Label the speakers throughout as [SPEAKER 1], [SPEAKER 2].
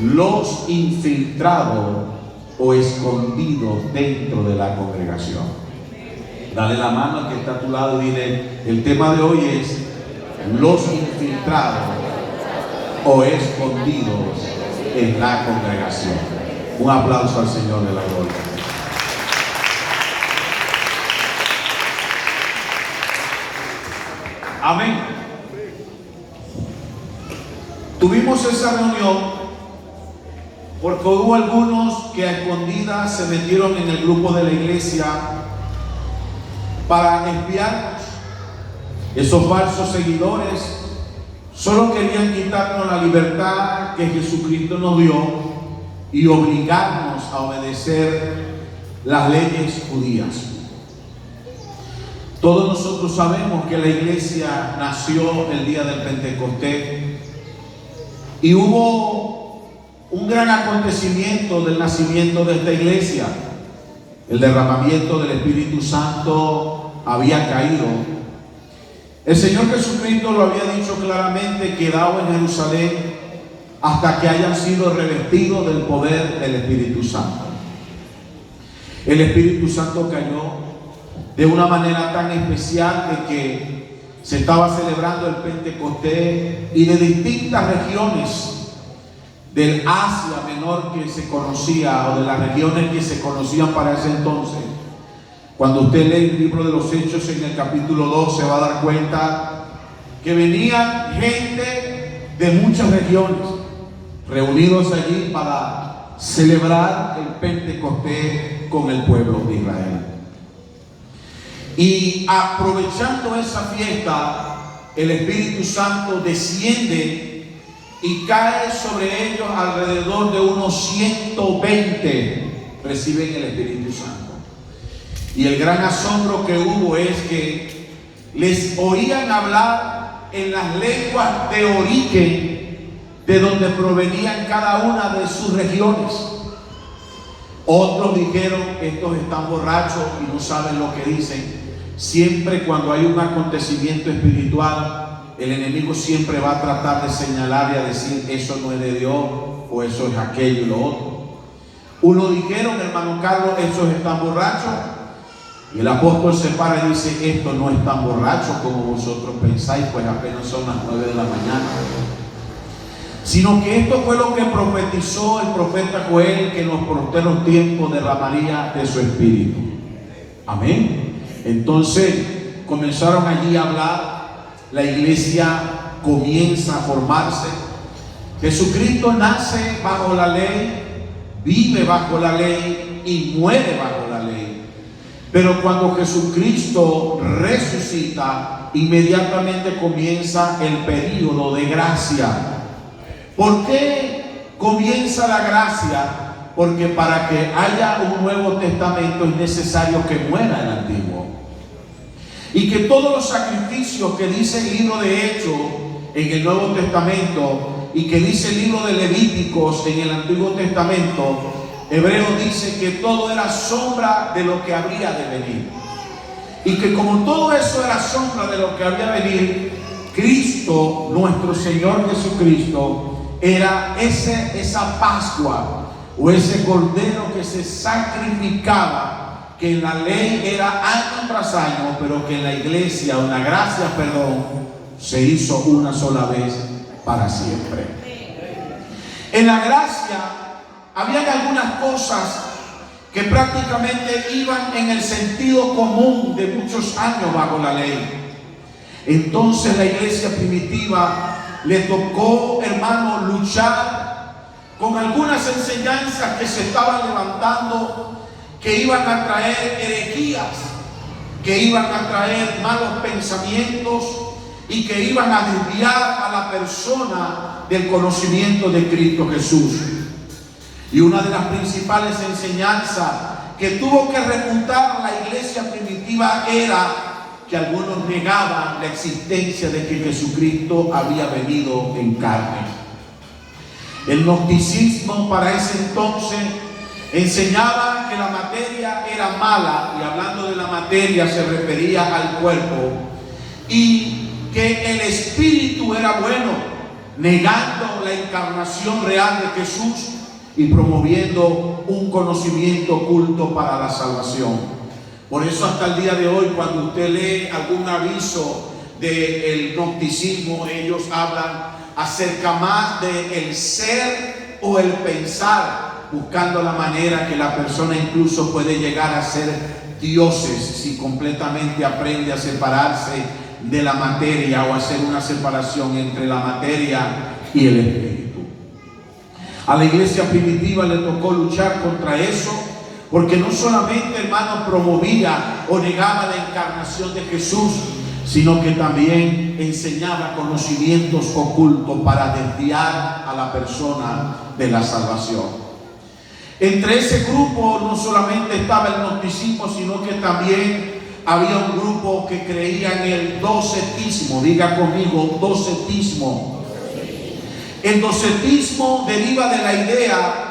[SPEAKER 1] los infiltrados o escondidos dentro de la congregación. Dale la mano al que está a tu lado y dile: el tema de hoy es los infiltrados o escondidos en la congregación. Un aplauso al Señor de la gloria. Amén. Tuvimos esa reunión porque hubo algunos que a escondidas se metieron en el grupo de la iglesia para espiarnos. Esos falsos seguidores solo querían quitarnos la libertad que Jesucristo nos dio y obligarnos a obedecer las leyes judías. Todos nosotros sabemos que la iglesia nació el día del Pentecostés y hubo un gran acontecimiento del nacimiento de esta iglesia. El derramamiento del Espíritu Santo había caído. El Señor Jesucristo lo había dicho claramente: quedado en Jerusalén hasta que hayan sido revestidos del poder del Espíritu Santo. El Espíritu Santo cayó de una manera tan especial de que se estaba celebrando el Pentecostés y de distintas regiones del Asia Menor que se conocía, o de las regiones que se conocían para ese entonces. Cuando usted lee el libro de los Hechos en el capítulo 2 se va a dar cuenta que venían gente de muchas regiones reunidos allí para celebrar el Pentecostés con el pueblo de Israel. Y aprovechando esa fiesta, el Espíritu Santo desciende y cae sobre ellos. Alrededor de unos 120 reciben el Espíritu Santo. Y el gran asombro que hubo es que les oían hablar en las lenguas de origen de donde provenían cada una de sus regiones. Otros dijeron: estos están borrachos y no saben lo que dicen. Siempre cuando hay un acontecimiento espiritual, el enemigo siempre va a tratar de señalar y a decir: eso no es de Dios, o eso es aquello y lo otro. Uno dijeron: hermano Carlos, esos están borrachos. Y el apóstol se para y dice: esto no es tan borracho como vosotros pensáis, pues apenas son las 9 de la mañana. Sino que esto fue lo que profetizó el profeta Joel, que en los posteros tiempos derramaría de su espíritu. Amén. Entonces comenzaron allí a hablar. La iglesia comienza a formarse. Jesucristo nace bajo la ley, vive bajo la ley y muere bajo la ley. Pero cuando Jesucristo resucita, inmediatamente comienza el período de gracia. ¿Por qué comienza la gracia? Porque para que haya un Nuevo Testamento es necesario que muera el Antiguo. Y que todos los sacrificios que dice el libro de Hechos en el Nuevo Testamento y que dice el libro de Levíticos en el Antiguo Testamento, Hebreo dice que todo era sombra de lo que habría de venir. Y que como todo eso era sombra de lo que había de venir, Cristo, nuestro Señor Jesucristo, era esa Pascua o ese cordero que se sacrificaba, que en la ley era año tras año, pero que en la iglesia, o en la gracia, se hizo una sola vez para siempre. En la gracia habían algunas cosas que prácticamente iban en el sentido común de muchos años bajo la ley. Entonces la iglesia primitiva le tocó, hermano, luchar con algunas enseñanzas que se estaban levantando, que iban a traer herejías, que iban a traer malos pensamientos y que iban a desviar a la persona del conocimiento de Cristo Jesús. Y una de las principales enseñanzas que tuvo que refutar la iglesia primitiva era que algunos negaban la existencia de que Jesucristo había venido en carne. El gnosticismo para ese entonces enseñaba que la materia era mala, y hablando de la materia se refería al cuerpo, y que el espíritu era bueno. negando la encarnación real de Jesús y promoviendo un conocimiento oculto para la salvación. Por eso hasta el día de hoy, cuando usted lee algún aviso del gnosticismo, ellos hablan acerca más del ser o el pensar, buscando la manera que la persona incluso puede llegar a ser dioses si completamente aprende a separarse de la materia o hacer una separación entre la materia y el espíritu. A la iglesia primitiva le tocó luchar contra eso, porque no solamente, hermano, promovía o negaba la encarnación de Jesús, sino que también enseñaba conocimientos ocultos para desviar a la persona de la salvación. Entre ese grupo no solamente estaba el gnosticismo, sino que también había un grupo que creía en el docetismo. Diga conmigo, docetismo. El docetismo deriva de la idea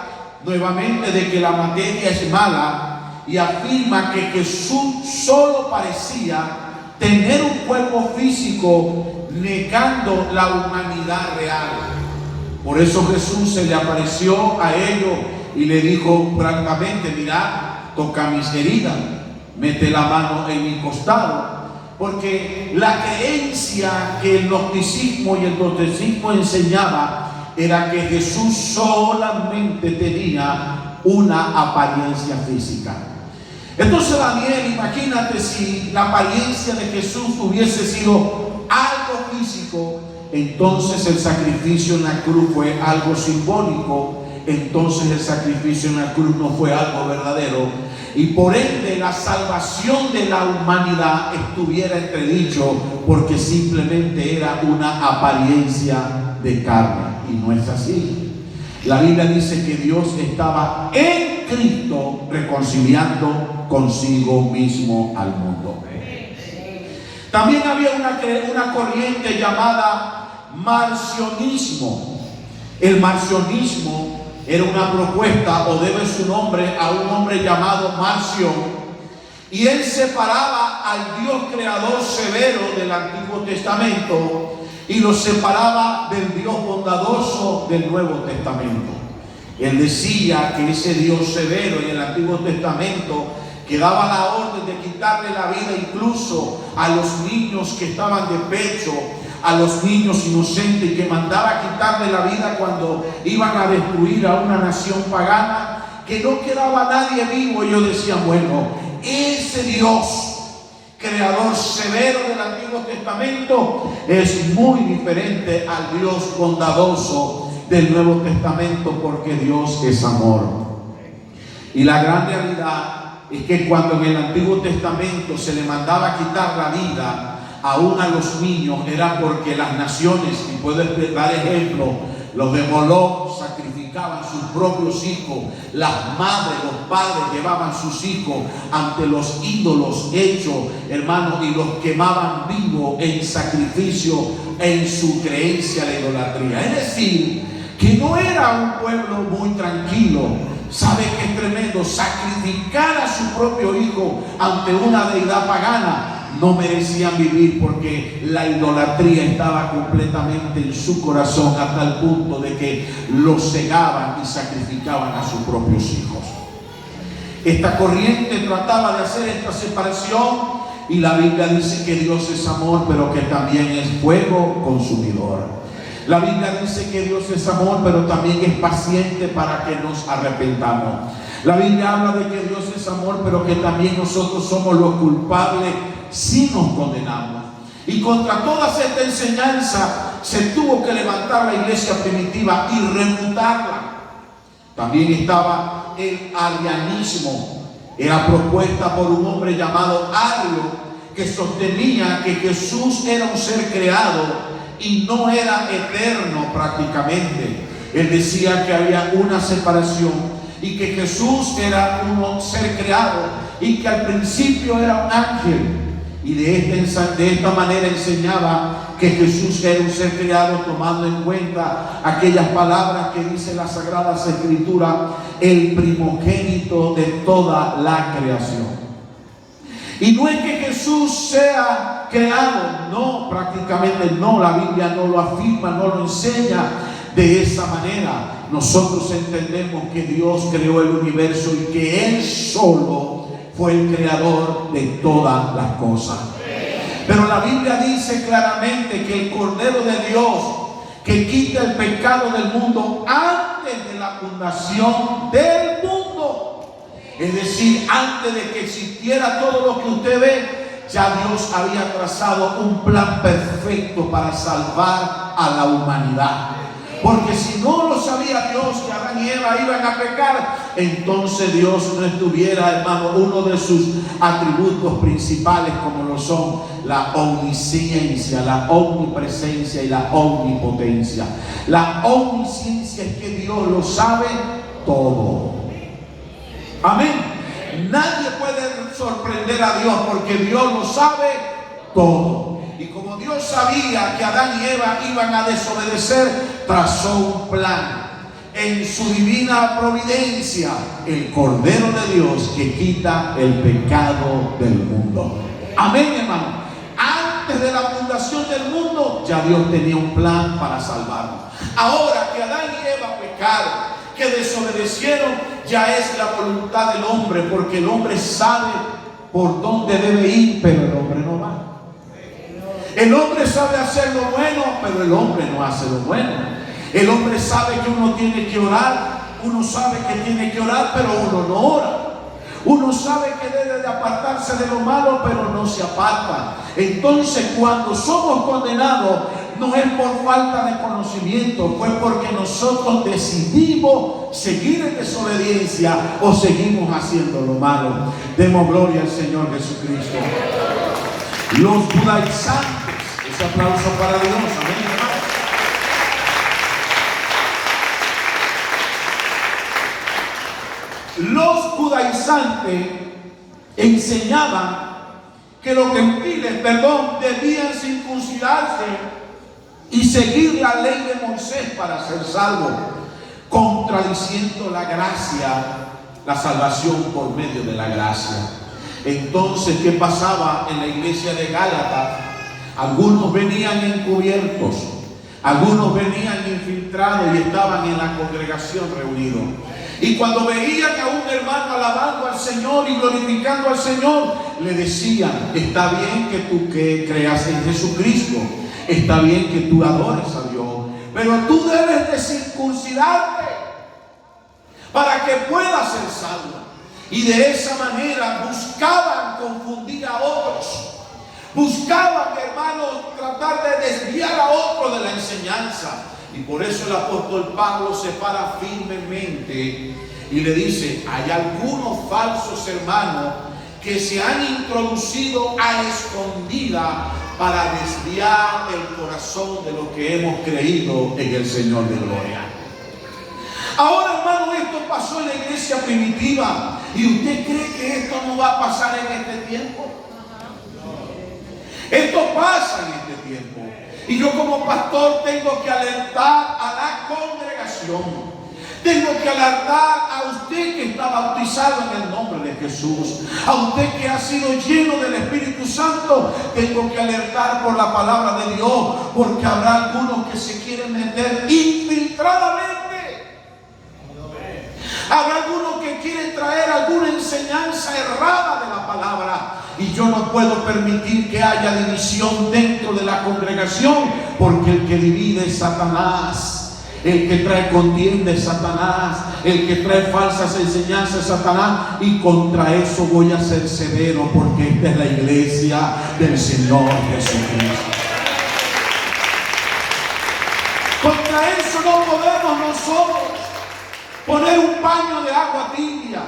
[SPEAKER 1] nuevamente de que la materia es mala y afirma que Jesús solo parecía tener un cuerpo físico, negando la humanidad real. Por eso Jesús se le apareció a ellos y le dijo francamente: mira, toca mis heridas, mete la mano en mi costado. Porque la creencia que el gnosticismo y el docetismo enseñaba era que Jesús solamente tenía una apariencia física. Entonces, Daniel, imagínate si la apariencia de Jesús hubiese sido algo físico, entonces el sacrificio en la cruz fue algo simbólico, entonces el sacrificio en la cruz no fue algo verdadero, y por ende la salvación de la humanidad estuviera entredicho, porque simplemente era una apariencia de carne. Y no es así. La Biblia dice que Dios estaba en Cristo reconciliando consigo mismo al mundo. También había una corriente llamada marcionismo. El marcionismo era una propuesta, o debe su nombre a un hombre llamado Marción, y él separaba al Dios creador severo del Antiguo Testamento y lo separaba del Dios bondadoso del Nuevo Testamento. Él decía que ese Dios severo en el Antiguo Testamento, que daba la orden de quitarle la vida incluso a los niños que estaban de pecho, a los niños inocentes, y que mandaba quitarle la vida cuando iban a destruir a una nación pagana, que no quedaba nadie vivo. Y yo decía, bueno, ese Dios creador severo del Antiguo Testamento es muy diferente al Dios bondadoso del Nuevo Testamento, porque Dios es amor. Y la gran realidad es que cuando en el Antiguo Testamento se le mandaba quitar la vida aún a los niños, era porque las naciones, y puedo dar ejemplo, los de Moloch sacrificaban sus propios hijos, las madres, los padres llevaban sus hijos ante los ídolos hechos, hermanos, y los quemaban vivos en sacrificio, en su creencia a la idolatría. Es decir, que no era un pueblo muy tranquilo. ¿Sabe qué es tremendo? Sacrificar a su propio hijo ante una deidad pagana. No merecían vivir, porque la idolatría estaba completamente en su corazón, hasta el punto de que los cegaban y sacrificaban a sus propios hijos. Esta corriente trataba de hacer esta separación, y la Biblia dice que Dios es amor, pero que también es fuego consumidor. La Biblia dice que Dios es amor, pero también es paciente para que nos arrepentamos. La Biblia habla de que Dios es amor, pero que también nosotros somos los culpables si nos condenamos. Y contra toda esta enseñanza se tuvo que levantar la iglesia primitiva y refutarla. También estaba el arianismo. Era propuesta por un hombre llamado Ario, que sostenía que Jesús era un ser creado y no era eterno prácticamente. Él decía que había una separación y que Jesús era un ser creado y que al principio era un ángel. Y de esta manera enseñaba que Jesús era un ser creado, tomando en cuenta aquellas palabras que dice las Sagradas Escrituras: el primogénito de toda la creación. Y no es que Jesús sea creado, no, prácticamente no, la Biblia no lo afirma, no lo enseña de esa manera. Nosotros entendemos que Dios creó el universo y que Él solo fue el creador de todas las cosas. Pero la Biblia dice claramente que el Cordero de Dios, que quita el pecado del mundo antes de la fundación del mundo, es decir, antes de que existiera todo lo que usted ve, ya Dios había trazado un plan perfecto para salvar a la humanidad. Porque si no lo sabía Dios que Adán y Eva iban a pecar, entonces Dios no estuviera, hermano, uno de sus atributos principales, como lo son la omnisciencia, la omnipresencia y la omnipotencia. La omnisciencia es que Dios lo sabe todo. Amén. Nadie puede sorprender a Dios porque Dios lo sabe todo. Y como Dios sabía que Adán y Eva iban a desobedecer, trazó un plan. En su divina providencia, el Cordero de Dios que quita el pecado del mundo. Amén, hermano. Antes de la fundación del mundo, ya Dios tenía un plan para salvarnos. Ahora que Adán y Eva pecaron, que desobedecieron, ya es la voluntad del hombre, porque el hombre sabe por dónde debe ir, pero el hombre no va. El hombre sabe hacer lo bueno, pero el hombre no hace lo bueno. El hombre sabe que uno tiene que orar, uno sabe que tiene que orar, pero uno no ora. Uno sabe que debe de apartarse de lo malo, pero no se aparta. Entonces, cuando somos condenados, no es por falta de conocimiento, fue porque nosotros decidimos seguir en desobediencia o seguimos haciendo lo malo. Demos gloria al Señor Jesucristo. Los judaizantes, ese aplauso para Dios, amén. Los judaizantes enseñaban que los gentiles, debían circuncidarse y seguir la ley de Moisés para ser salvos, contradiciendo la gracia, la salvación por medio de la gracia. Entonces, ¿qué pasaba en la iglesia de Gálatas? Algunos venían encubiertos, algunos venían infiltrados y estaban en la congregación reunidos. Y cuando veían a un hermano alabando al Señor y glorificando al Señor, le decían: está bien que tú creas en Jesucristo, está bien que tú adores a Dios, pero tú debes de circuncidarte para que puedas ser salvo. Y de esa manera buscaban confundir a otros, buscaban, hermanos, tratar de desviar a otro de la enseñanza. Y por eso el apóstol Pablo se para firmemente y le dice: hay algunos falsos hermanos que se han introducido a escondida para desviar el corazón de lo que hemos creído en el Señor de gloria. Ahora, hermano, esto pasó en la iglesia primitiva. ¿Y usted cree que esto no va a pasar en este tiempo? Esto pasa en este tiempo. Y yo como pastor tengo que alertar a la congregación. Tengo que alertar a usted que está bautizado en el nombre de Jesús, a usted que ha sido lleno del Espíritu Santo. Tengo que alertar por la palabra de Dios, porque habrá algunos que se quieren meter infiltradamente. Habrá algunos que quieren traer alguna enseñanza errada de la palabra. Y yo no puedo permitir que haya división dentro de la congregación, porque el que divide es Satanás. El que trae contienda es Satanás. El que trae falsas enseñanzas es Satanás. Y contra eso voy a ser severo, porque esta es la iglesia del Señor Jesucristo. Contra eso no podemos nosotros poner un paño de agua tibia.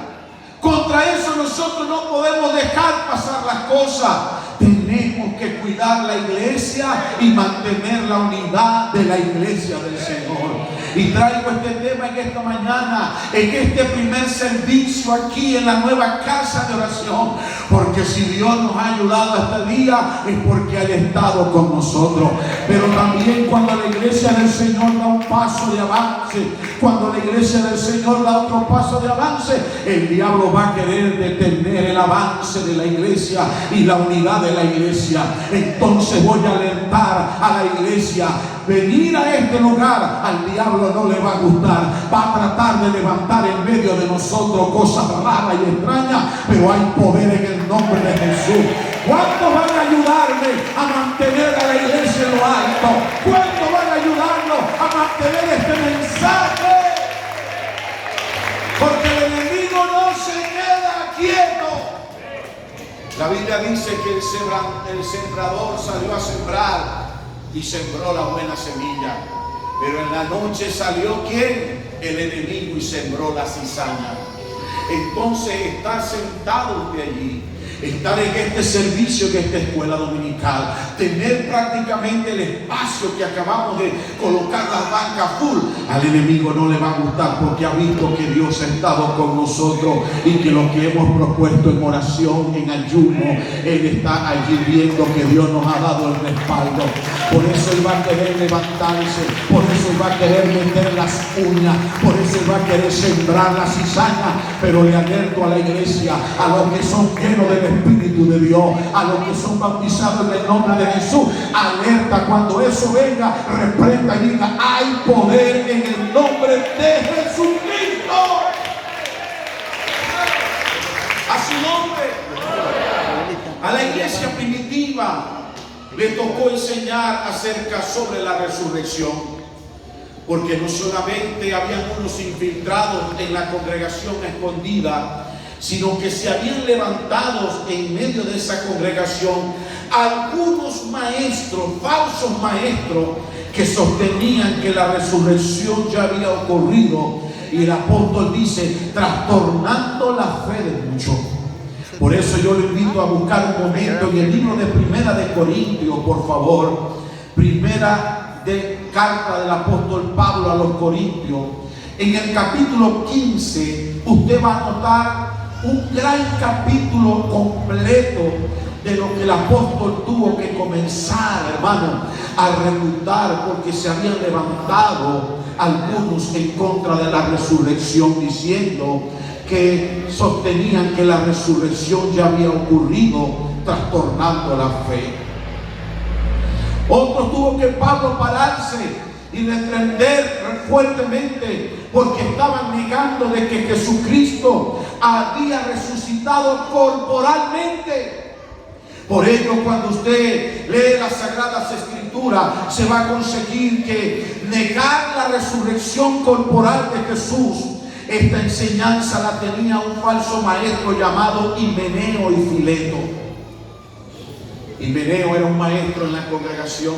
[SPEAKER 1] Contra eso nosotros no podemos dejar pasar las cosas. Tenemos que cuidar la iglesia y mantener la unidad de la iglesia del Señor. Y traigo este tema en esta mañana, en este primer servicio aquí en la nueva casa de oración, porque si Dios nos ha ayudado hasta el día es porque ha estado con nosotros. Pero también cuando la iglesia del Señor da un paso de avance, cuando la iglesia del Señor da otro paso de avance, el diablo va a querer detener el avance de la iglesia y la unidad de la iglesia. Entonces voy a alertar a la iglesia: venir a este lugar al diablo no le va a gustar. Va a tratar de levantar en medio de nosotros cosas raras y extrañas, pero hay poder en el nombre de Jesús. ¿Cuántos van a ayudarme a mantener a la iglesia en lo alto? ¿Cuántos van a ayudarnos a mantener este mensaje? Porque el enemigo no se queda quieto. La Biblia dice que el sembrador salió a sembrar y sembró la buena semilla, pero en la noche salió ¿quién? El enemigo, y sembró la cizaña. Entonces estar sentado de allí, estar en este servicio, en esta escuela dominical, tener prácticamente el espacio que acabamos de colocar las bancas full, al enemigo no le va a gustar, porque ha visto que Dios ha estado con nosotros y que lo que hemos propuesto en oración, en ayuno, Él está allí viendo que Dios nos ha dado el respaldo. Por eso Él va a querer levantarse, por eso Él va a querer meter las uñas, por eso Él va a querer sembrar la cizaña. Pero le alerto a la iglesia, a los que son llenos del Espíritu de Dios, a los que son bautizados en el nombre de Jesús, alerta: cuando eso venga, reprenda y diga: hay poder en el nombre de Jesucristo. A su nombre. A la iglesia primitiva le tocó enseñar acerca sobre la resurrección, porque no solamente habían unos infiltrados en la congregación escondida, sino que se habían levantado en medio de esa congregación algunos maestros, falsos maestros, que sostenían que la resurrección ya había ocurrido, y el apóstol dice: trastornando la fe de muchos. Por eso yo le invito a buscar un momento en el libro de Primera de Corintios, por favor. Primera de carta del apóstol Pablo a los Corintios. En el capítulo 15, usted va a notar un gran capítulo completo de lo que el apóstol tuvo que comenzar, hermano, a refutar, porque se habían levantado algunos en contra de la resurrección, diciendo que sostenían que la resurrección ya había ocurrido, trastornando la fe. Otros tuvo que Pablo pararse y reprender fuertemente, porque estaban negando de que Jesucristo había resucitado corporalmente. Por ello, cuando usted lee las Sagradas Escrituras, se va a conseguir que negar la resurrección corporal de Jesús, esta enseñanza la tenía un falso maestro llamado Himeneo y Fileto. Himeneo era un maestro en la congregación,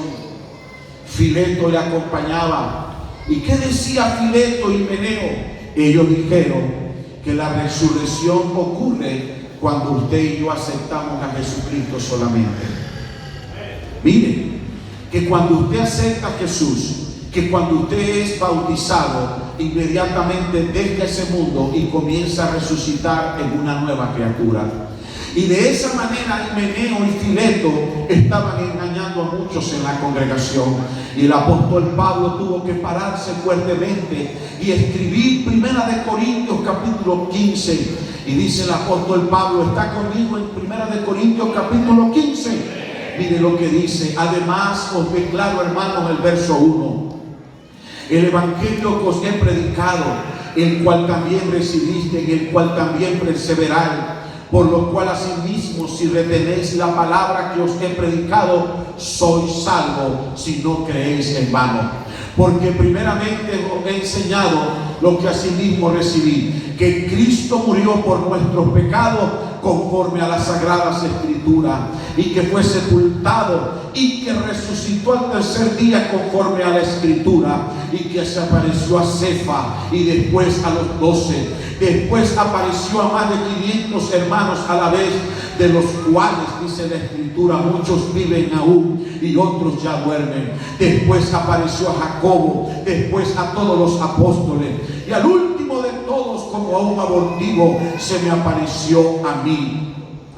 [SPEAKER 1] Fileto le acompañaba. ¿Y qué decía Fileto y Himeneo? Ellos dijeron que la resurrección ocurre cuando usted y yo aceptamos a Jesucristo solamente. Mire, que cuando usted acepta a Jesús, que cuando usted es bautizado, inmediatamente deja ese mundo y comienza a resucitar en una nueva criatura. Y de esa manera Himeneo y Fileto estaban engañando a muchos en la congregación. Y el apóstol Pablo tuvo que pararse fuertemente y escribir Primera de Corintios capítulo 15. Y dice el apóstol Pablo, está conmigo en Primera de Corintios capítulo 15. Mire lo que dice: además os declaro, hermanos, el verso 1. El evangelio que os he predicado, el cual también recibiste, en el cual también perseveráis, por lo cual asimismo, si retenéis la palabra que os he predicado, sois salvos, si no creéis en vano. Porque primeramente os he enseñado lo que asimismo recibí, que Cristo murió por nuestros pecados conforme a las Sagradas Escrituras, y que fue sepultado y que resucitó al tercer día conforme a la Escritura, y que se apareció a Cefa y después a los 12. Después apareció a más de 500 hermanos a la vez, de los cuales, dice la Escritura, muchos viven aún y otros ya duermen. Después apareció a Jacobo, después a todos los apóstoles, y abortivo se me apareció a mí.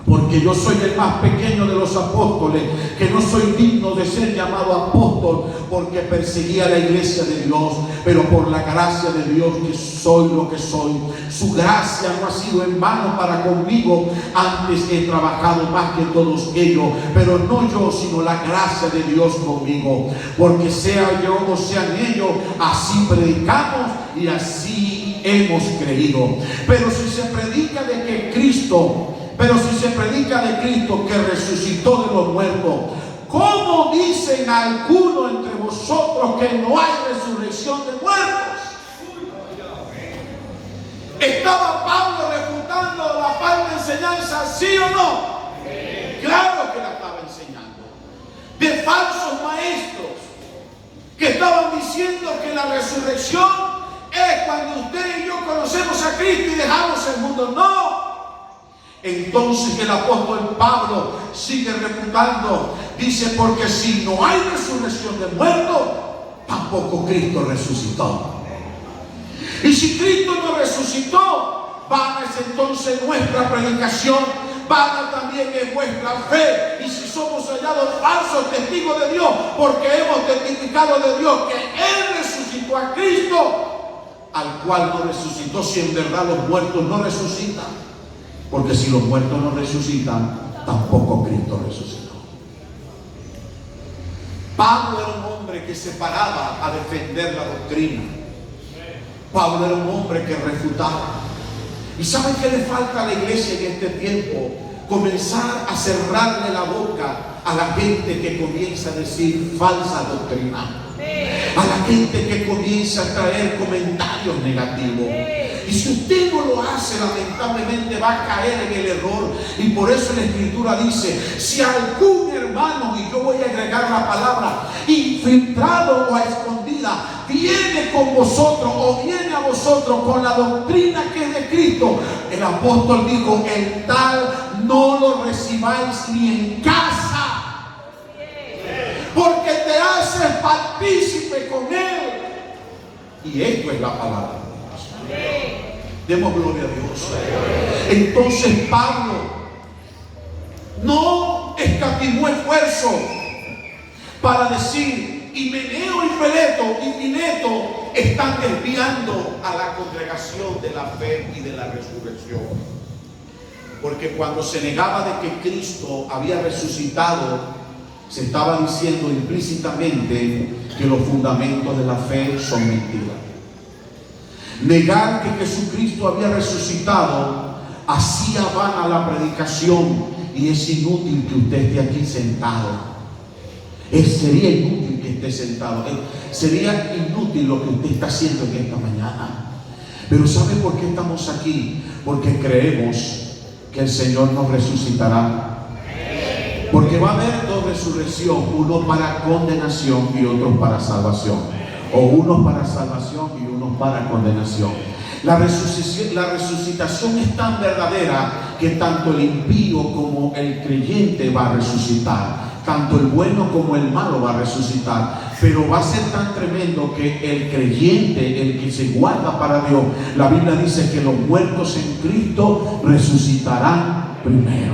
[SPEAKER 1] Porque yo soy el más pequeño de los apóstoles, que no soy digno de ser llamado apóstol, porque perseguía la iglesia de Dios, pero por la gracia de Dios que soy lo que soy. Su gracia no ha sido en vano para conmigo, antes he trabajado más que todos ellos, pero no yo, sino la gracia de Dios conmigo. Porque sea yo o sean ellos, así predicamos y así hemos creído. Pero si se predica de Cristo que resucitó de los muertos, ¿cómo dicen algunos entre vosotros que no hay resurrección de muertos? ¿Estaba Pablo refutando la falsa enseñanza, sí o no? Claro que la estaba enseñando. De falsos maestros que estaban diciendo que la resurrección es cuando usted y yo conocemos a Cristo y dejamos el mundo. No. Entonces el apóstol Pablo sigue refutando, dice, porque si no hay resurrección de muertos, tampoco Cristo resucitó. Y si Cristo no resucitó, vana es entonces nuestra predicación, vana también es vuestra fe. Y si somos hallados falsos testigos de Dios, porque hemos testificado de Dios que Él resucitó a Cristo, al cual no resucitó, si en verdad los muertos no resucitan. Porque si los muertos no resucitan, tampoco Cristo resucitó. Pablo era un hombre que se paraba a defender la doctrina. Pablo era un hombre que refutaba. ¿Y saben qué le falta a la iglesia en este tiempo? Comenzar a cerrarle la boca a la gente que comienza a decir falsa doctrina. A la gente que comienza a traer comentarios negativos. Y si usted no lo hace, lamentablemente va a caer en el error. Y por eso la Escritura dice, si algún hermano, y yo voy a agregar la palabra, infiltrado o a escondida, viene con vosotros o viene a vosotros con la doctrina que es de Cristo, el apóstol dijo, el tal no lo recibáis ni en casa, porque te haces partícipe con él. Y esto es la palabra. Demos gloria a Dios. Entonces Pablo no escatimó esfuerzo para decir, Himeneo y Fileto están desviando a la congregación de la fe y de la resurrección. Porque cuando se negaba de que Cristo había resucitado, se estaba diciendo implícitamente que los fundamentos de la fe son mentiras. Negar que Jesucristo había resucitado hacía vana la predicación, y es inútil que usted esté aquí sentado. Sería inútil que esté sentado. Sería inútil lo que usted está haciendo en esta mañana. Pero ¿sabe por qué estamos aquí? Porque creemos que el Señor nos resucitará. Porque va a haber dos resurrecciones, uno para condenación y otro para salvación. O unos para salvación y unos para condenación. La resucitación es tan verdadera que tanto el impío como el creyente va a resucitar. Tanto el bueno como el malo va a resucitar. Pero va a ser tan tremendo que el creyente, el que se guarda para Dios, la Biblia dice que los muertos en Cristo resucitarán primero.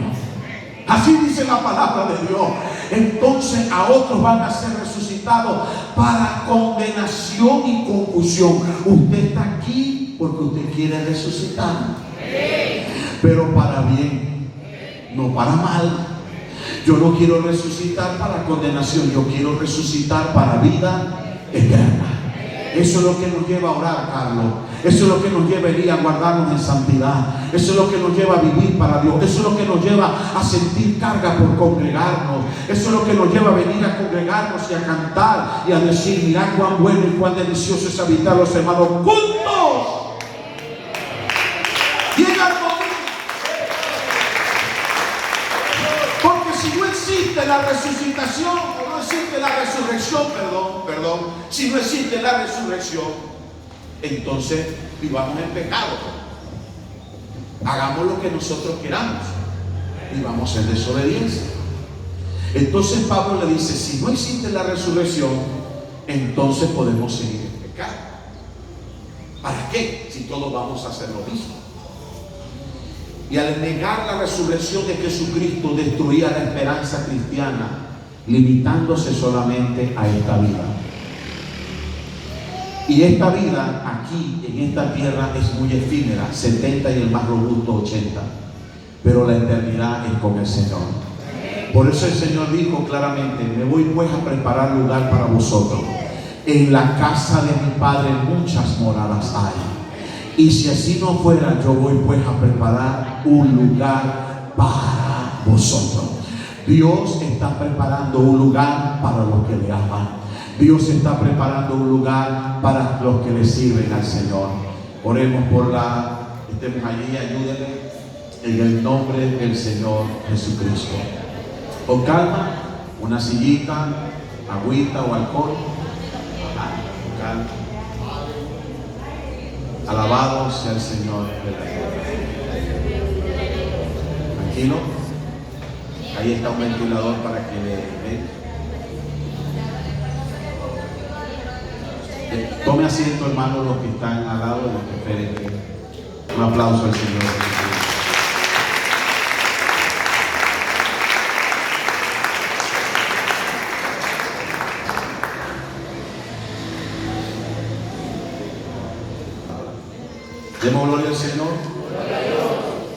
[SPEAKER 1] Así dice la palabra de Dios. Entonces a otros van a ser resucitados para condenación y confusión. Usted está aquí porque usted quiere resucitar, pero para bien, no para mal. Yo no quiero resucitar para condenación, yo quiero resucitar para vida eterna. Eso es lo que nos lleva a orar, Carlos. Eso es lo que nos lleva a ir a guardarnos en santidad. Eso es lo que nos lleva a vivir para Dios. Eso es lo que nos lleva a sentir carga por congregarnos. Eso es lo que nos lleva a venir a congregarnos y a cantar y a decir, mirad cuán bueno y cuán delicioso es habitar los hermanos juntos. Llega el momento. Porque si no existe la resucitación, o no existe la resurrección, si no existe la resurrección, entonces vivamos en pecado. Hagamos lo que nosotros queramos, vivamos en desobediencia. Entonces Pablo le dice, si no existe la resurrección, entonces podemos seguir en pecado. ¿Para qué? Si todos vamos a hacer lo mismo. Y al negar la resurrección de Jesucristo, destruía la esperanza cristiana, limitándose solamente a esta vida. Y esta vida aquí, en esta tierra, es muy efímera, 70 y el más robusto 80. Pero la eternidad es con el Señor. Por eso el Señor dijo claramente: me voy pues a preparar lugar para vosotros. En la casa de mi Padre muchas moradas hay. Y si así no fuera, yo voy pues a preparar un lugar para vosotros. Dios está preparando un lugar para los que le aman. Dios está preparando un lugar para los que le sirven al Señor. Oremos por estemos allí, ayúdenle en el nombre del Señor Jesucristo. Con calma, una sillita, agüita o alcohol. Con calma. Alabado sea el Señor. Tranquilo. Ahí está un ventilador para que le den. Tome asiento, hermano, los que están al lado y los que esperen. Un aplauso al Señor. Demos gloria al Señor.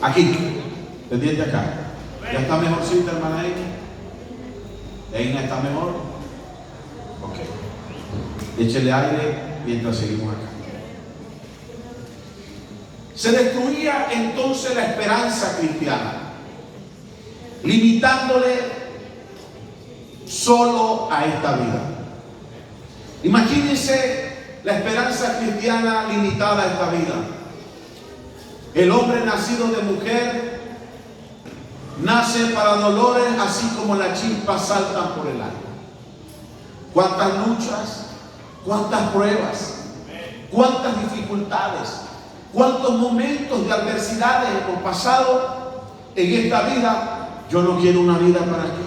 [SPEAKER 1] Aquí, pendiente acá. ¿Ya está mejorcita, hermana Eina? ¿Eina está mejor? Ok. Échele aire mientras seguimos acá. Se destruía entonces la esperanza cristiana, limitándole solo a esta vida. Imagínense la esperanza cristiana limitada a esta vida. El hombre nacido de mujer nace para dolores, así como las chispas saltan por el aire. Cuántas luchas, cuántas pruebas, cuántas dificultades, cuántos momentos de adversidades hemos pasado en esta vida. Yo no quiero una vida para qué.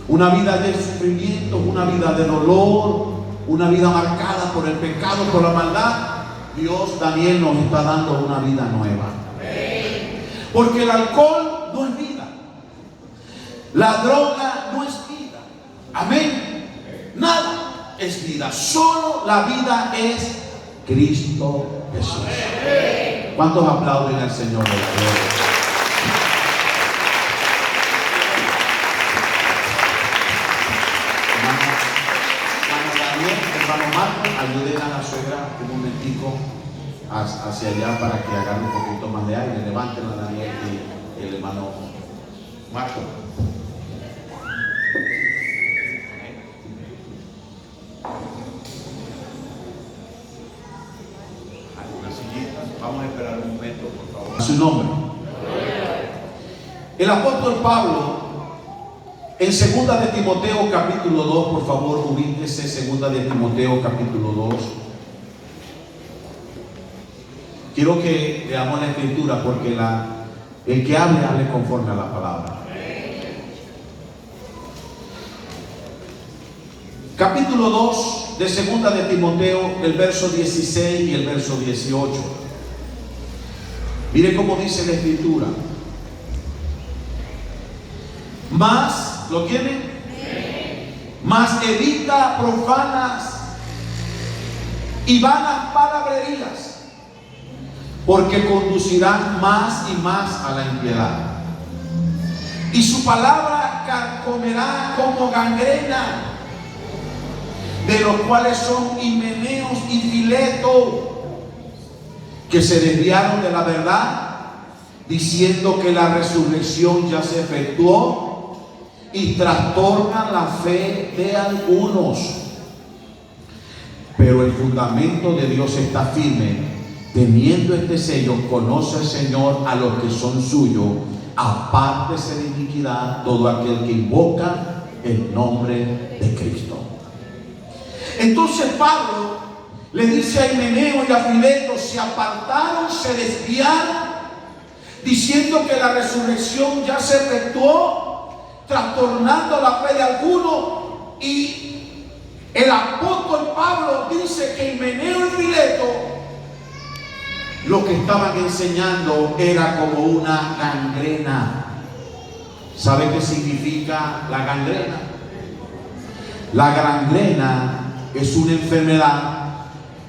[SPEAKER 1] Una vida de sufrimiento, una vida de dolor, una vida marcada por el pecado, por la maldad. Dios, Daniel, nos está dando una vida nueva. Porque el alcohol no es vida. La droga no es vida. Amén. Nada es vida. Solo la vida es Cristo Jesús. ¿Cuántos aplauden al Señor de la gloria? Hermano Marco, ayuden a la suegra un momentico hacia allá para que hagan un poquito más de aire. Levanten a Daniel y el hermano Marco. Algunas sillitas. Vamos a esperar un momento, por favor. A su nombre. El apóstol Pablo, en 2 de Timoteo capítulo 2, por favor, ubíquese. 2 de Timoteo capítulo 2. Quiero que leamos la escritura porque el que hable conforme a la palabra. Capítulo 2 de 2 de Timoteo, el verso 16 y el verso 18. Mire cómo dice la escritura. Más, ¿lo tienen? Mas evita profanas y vanas palabrerías, porque conducirán más y más a la impiedad. Y su palabra carcomerá como gangrena, de los cuales son Himeneos y Fileto, que se desviaron de la verdad, diciendo que la resurrección ya se efectuó, y trastornan la fe de algunos. Pero el fundamento de Dios está firme. Teniendo este sello, conoce el Señor a los que son suyos. Apártese de iniquidad todo aquel que invoca el nombre de Cristo. Entonces Pablo le dice a Himeneo y a Fileto: se apartaron, se desviaron, diciendo que la resurrección ya se efectuó, trastornando la fe de algunos. Y el apóstol Pablo dice que Himeneo y Fileto lo que estaban enseñando era como una gangrena. ¿Sabe qué significa la gangrena? La gangrena es una enfermedad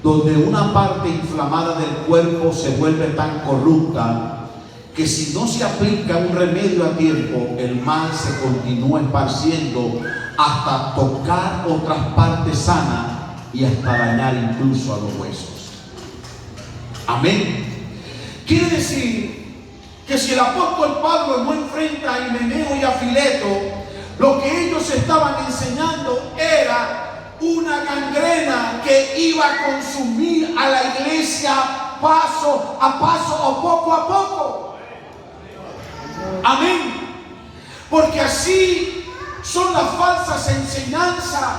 [SPEAKER 1] donde una parte inflamada del cuerpo se vuelve tan corrupta que si no se aplica un remedio a tiempo, el mal se continúa esparciendo hasta tocar otras partes sanas y hasta dañar incluso a los huesos. Amén. Quiere decir que si el apóstol Pablo no enfrenta a Himeneo y a Fileto, lo que ellos estaban enseñando era una gangrena que iba a consumir a la iglesia paso a paso o poco a poco. Amén. Porque así son las falsas enseñanzas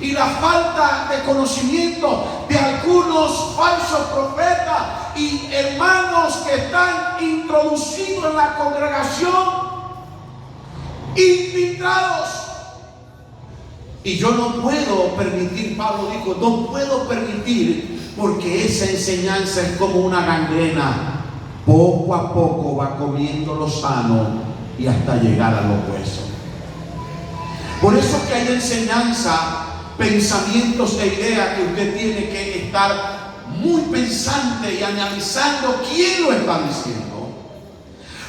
[SPEAKER 1] y la falta de conocimiento de algunos falsos profetas y hermanos que están introducidos en la congregación, infiltrados. Y yo no puedo permitir, Pablo dijo, no puedo permitir, porque esa enseñanza es como una gangrena. Poco a poco va comiendo lo sano y hasta llegar a los huesos. Por eso que hay enseñanza, pensamientos e ideas que usted tiene que estar muy pensante y analizando quién lo está diciendo.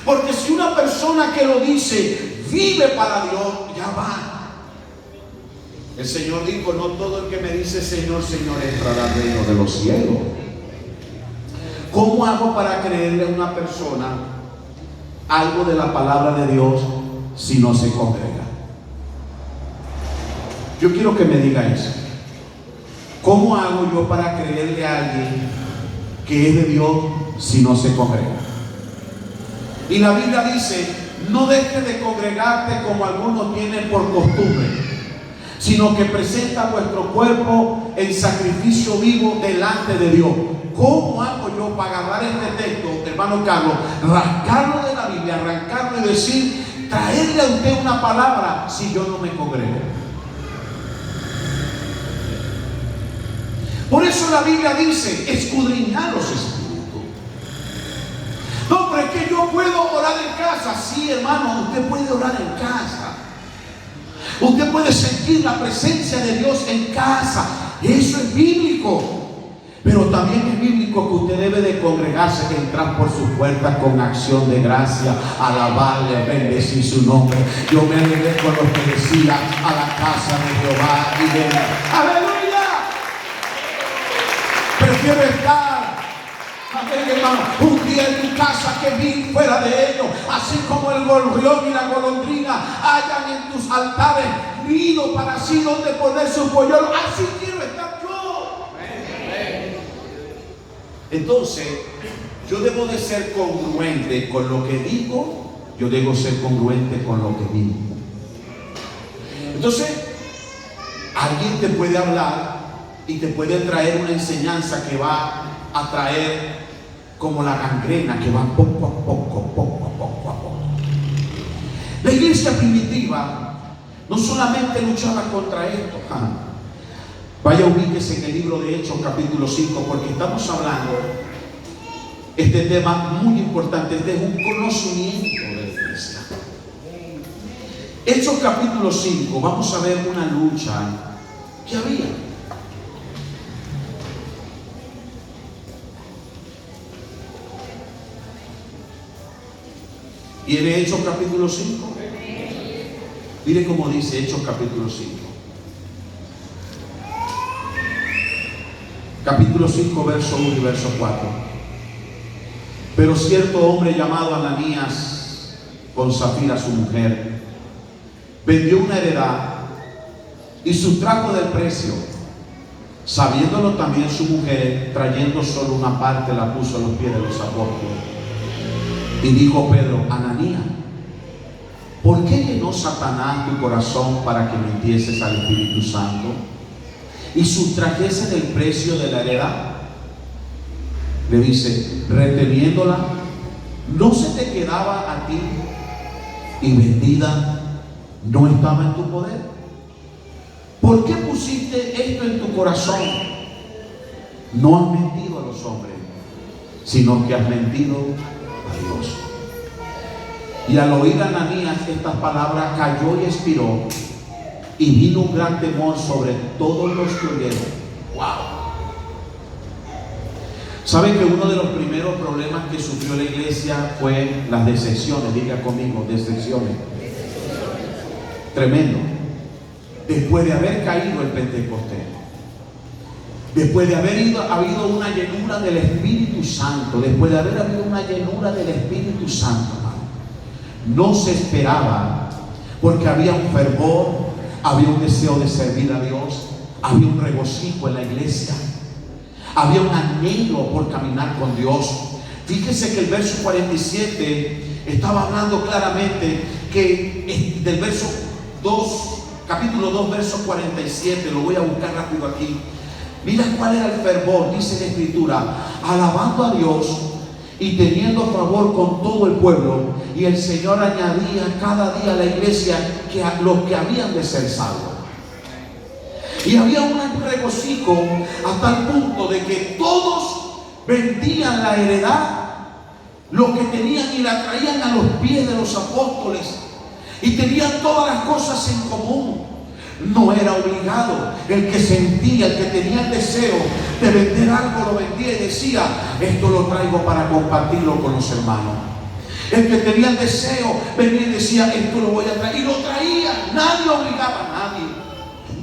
[SPEAKER 1] Porque si una persona que lo dice vive para Dios, ya va. El Señor dijo, no todo el que me dice Señor, Señor entrará al reino de los cielos. ¿Cómo hago para creerle a una persona algo de la palabra de Dios si no se congrega? Yo quiero que me diga eso. ¿Cómo hago yo para creerle a alguien que es de Dios si no se congrega? Y la Biblia dice, no dejes de congregarte como algunos tienen por costumbre, sino que presenta vuestro cuerpo en sacrificio vivo delante de Dios. ¿Cómo hago yo para agarrar este texto, hermano Carlos, rascarlo de la Biblia, arrancarlo y decir, traerle a usted una palabra si yo no me congrego? Por eso la Biblia dice, escudriñad los espíritus. No, pero es que yo puedo orar en casa. Sí, hermano, usted puede orar en casa. Usted puede sentir la presencia de Dios en casa. Eso es bíblico. Pero también es bíblico que usted debe de congregarse, entrar por sus puertas con acción de gracia, alabarle, bendecir su nombre. Yo me alegré con lo que decía, a la casa de Jehová y de ¡aleluya! Prefiero estar, hermano, un día en tu casa que mil fuera de ellos, así como el gorrión y la golondrina hayan en tus altares nido para así donde poner su polluelo. Así quiero estar yo. Entonces, yo debo de ser congruente con lo que digo, yo debo ser congruente con lo que digo. Entonces, alguien te puede hablar y te puede traer una enseñanza que va a traer como la gangrena, que va poco a poco. La iglesia primitiva no solamente luchaba contra esto. Vaya, ubíquese en el libro de Hechos capítulo 5, porque estamos hablando este tema muy importante, de un conocimiento de la iglesia. Hechos capítulo 5, vamos a ver una lucha que había. ¿Tiene Hechos capítulo 5? Mire cómo dice Hechos capítulo 5. Capítulo 5, verso 1 y verso 4. Pero cierto hombre llamado Ananías, con Zafira su mujer, vendió una heredad y sustrajo del precio. Sabiéndolo también su mujer, trayendo solo una parte, la puso a los pies de los apóstoles. Y dijo Pedro, Ananías, ¿por qué llenó Satanás tu corazón para que mintieses al Espíritu Santo y sustrajese del precio de la heredad? Le dice, reteniéndola, ¿no se te quedaba a ti y vendida no estaba en tu poder? ¿Por qué pusiste esto en tu corazón? No has mentido a los hombres, sino que has mentido a Dios. Y al oír a Ananías estas palabras, cayó y expiró, y vino un gran temor sobre todos los que oyeron. ¡Wow! ¿Saben que uno de los primeros problemas que sufrió la iglesia fue las decepciones? Diga conmigo, decepciones. Tremendo. Después de haber caído el Pentecostés, después de haber habido una llenura del Espíritu Santo, después de haber habido una llenura del Espíritu Santo, no se esperaba, porque había un fervor, había un deseo de servir a Dios, había un regocijo en la iglesia, había un anhelo por caminar con Dios. Fíjese que el verso 47 estaba hablando claramente que del verso 2, capítulo 2, verso 47, lo voy a buscar rápido aquí. Mira cuál era el fervor, dice la Escritura: alabando a Dios y teniendo favor con todo el pueblo, y el Señor añadía cada día a la iglesia a los que habían de ser salvos. Y había un regocijo a tal punto de que todos vendían la heredad, lo que tenían, y la traían a los pies de los apóstoles, y tenían todas las cosas en común. No era obligado. El que sentía, el que tenía el deseo de vender algo, lo vendía y decía: esto lo traigo para compartirlo con los hermanos. El que tenía el deseo venía y decía: esto lo voy a traer, y lo traía. Nadie obligaba a nadie.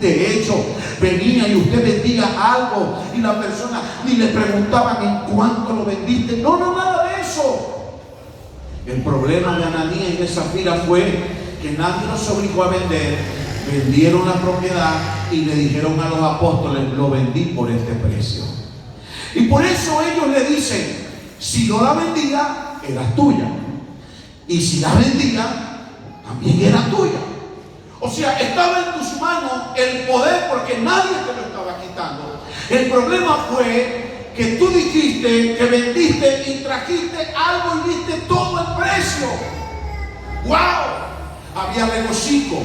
[SPEAKER 1] De hecho, venía y usted vendía algo y la persona ni le preguntaban en cuánto lo vendiste. No, nada de eso. El problema de Ananías y de Zafira fue que nadie los obligó a vender. Vendieron la propiedad y le dijeron a los apóstoles: lo vendí por este precio. Y por eso ellos le dicen: si no la vendía, era tuya, y si la vendía, también era tuya. O sea, estaba en tus manos el poder, porque nadie te lo estaba quitando. El problema fue que tú dijiste que vendiste y trajiste algo y diste todo el precio. ¡Wow! Había regocijo,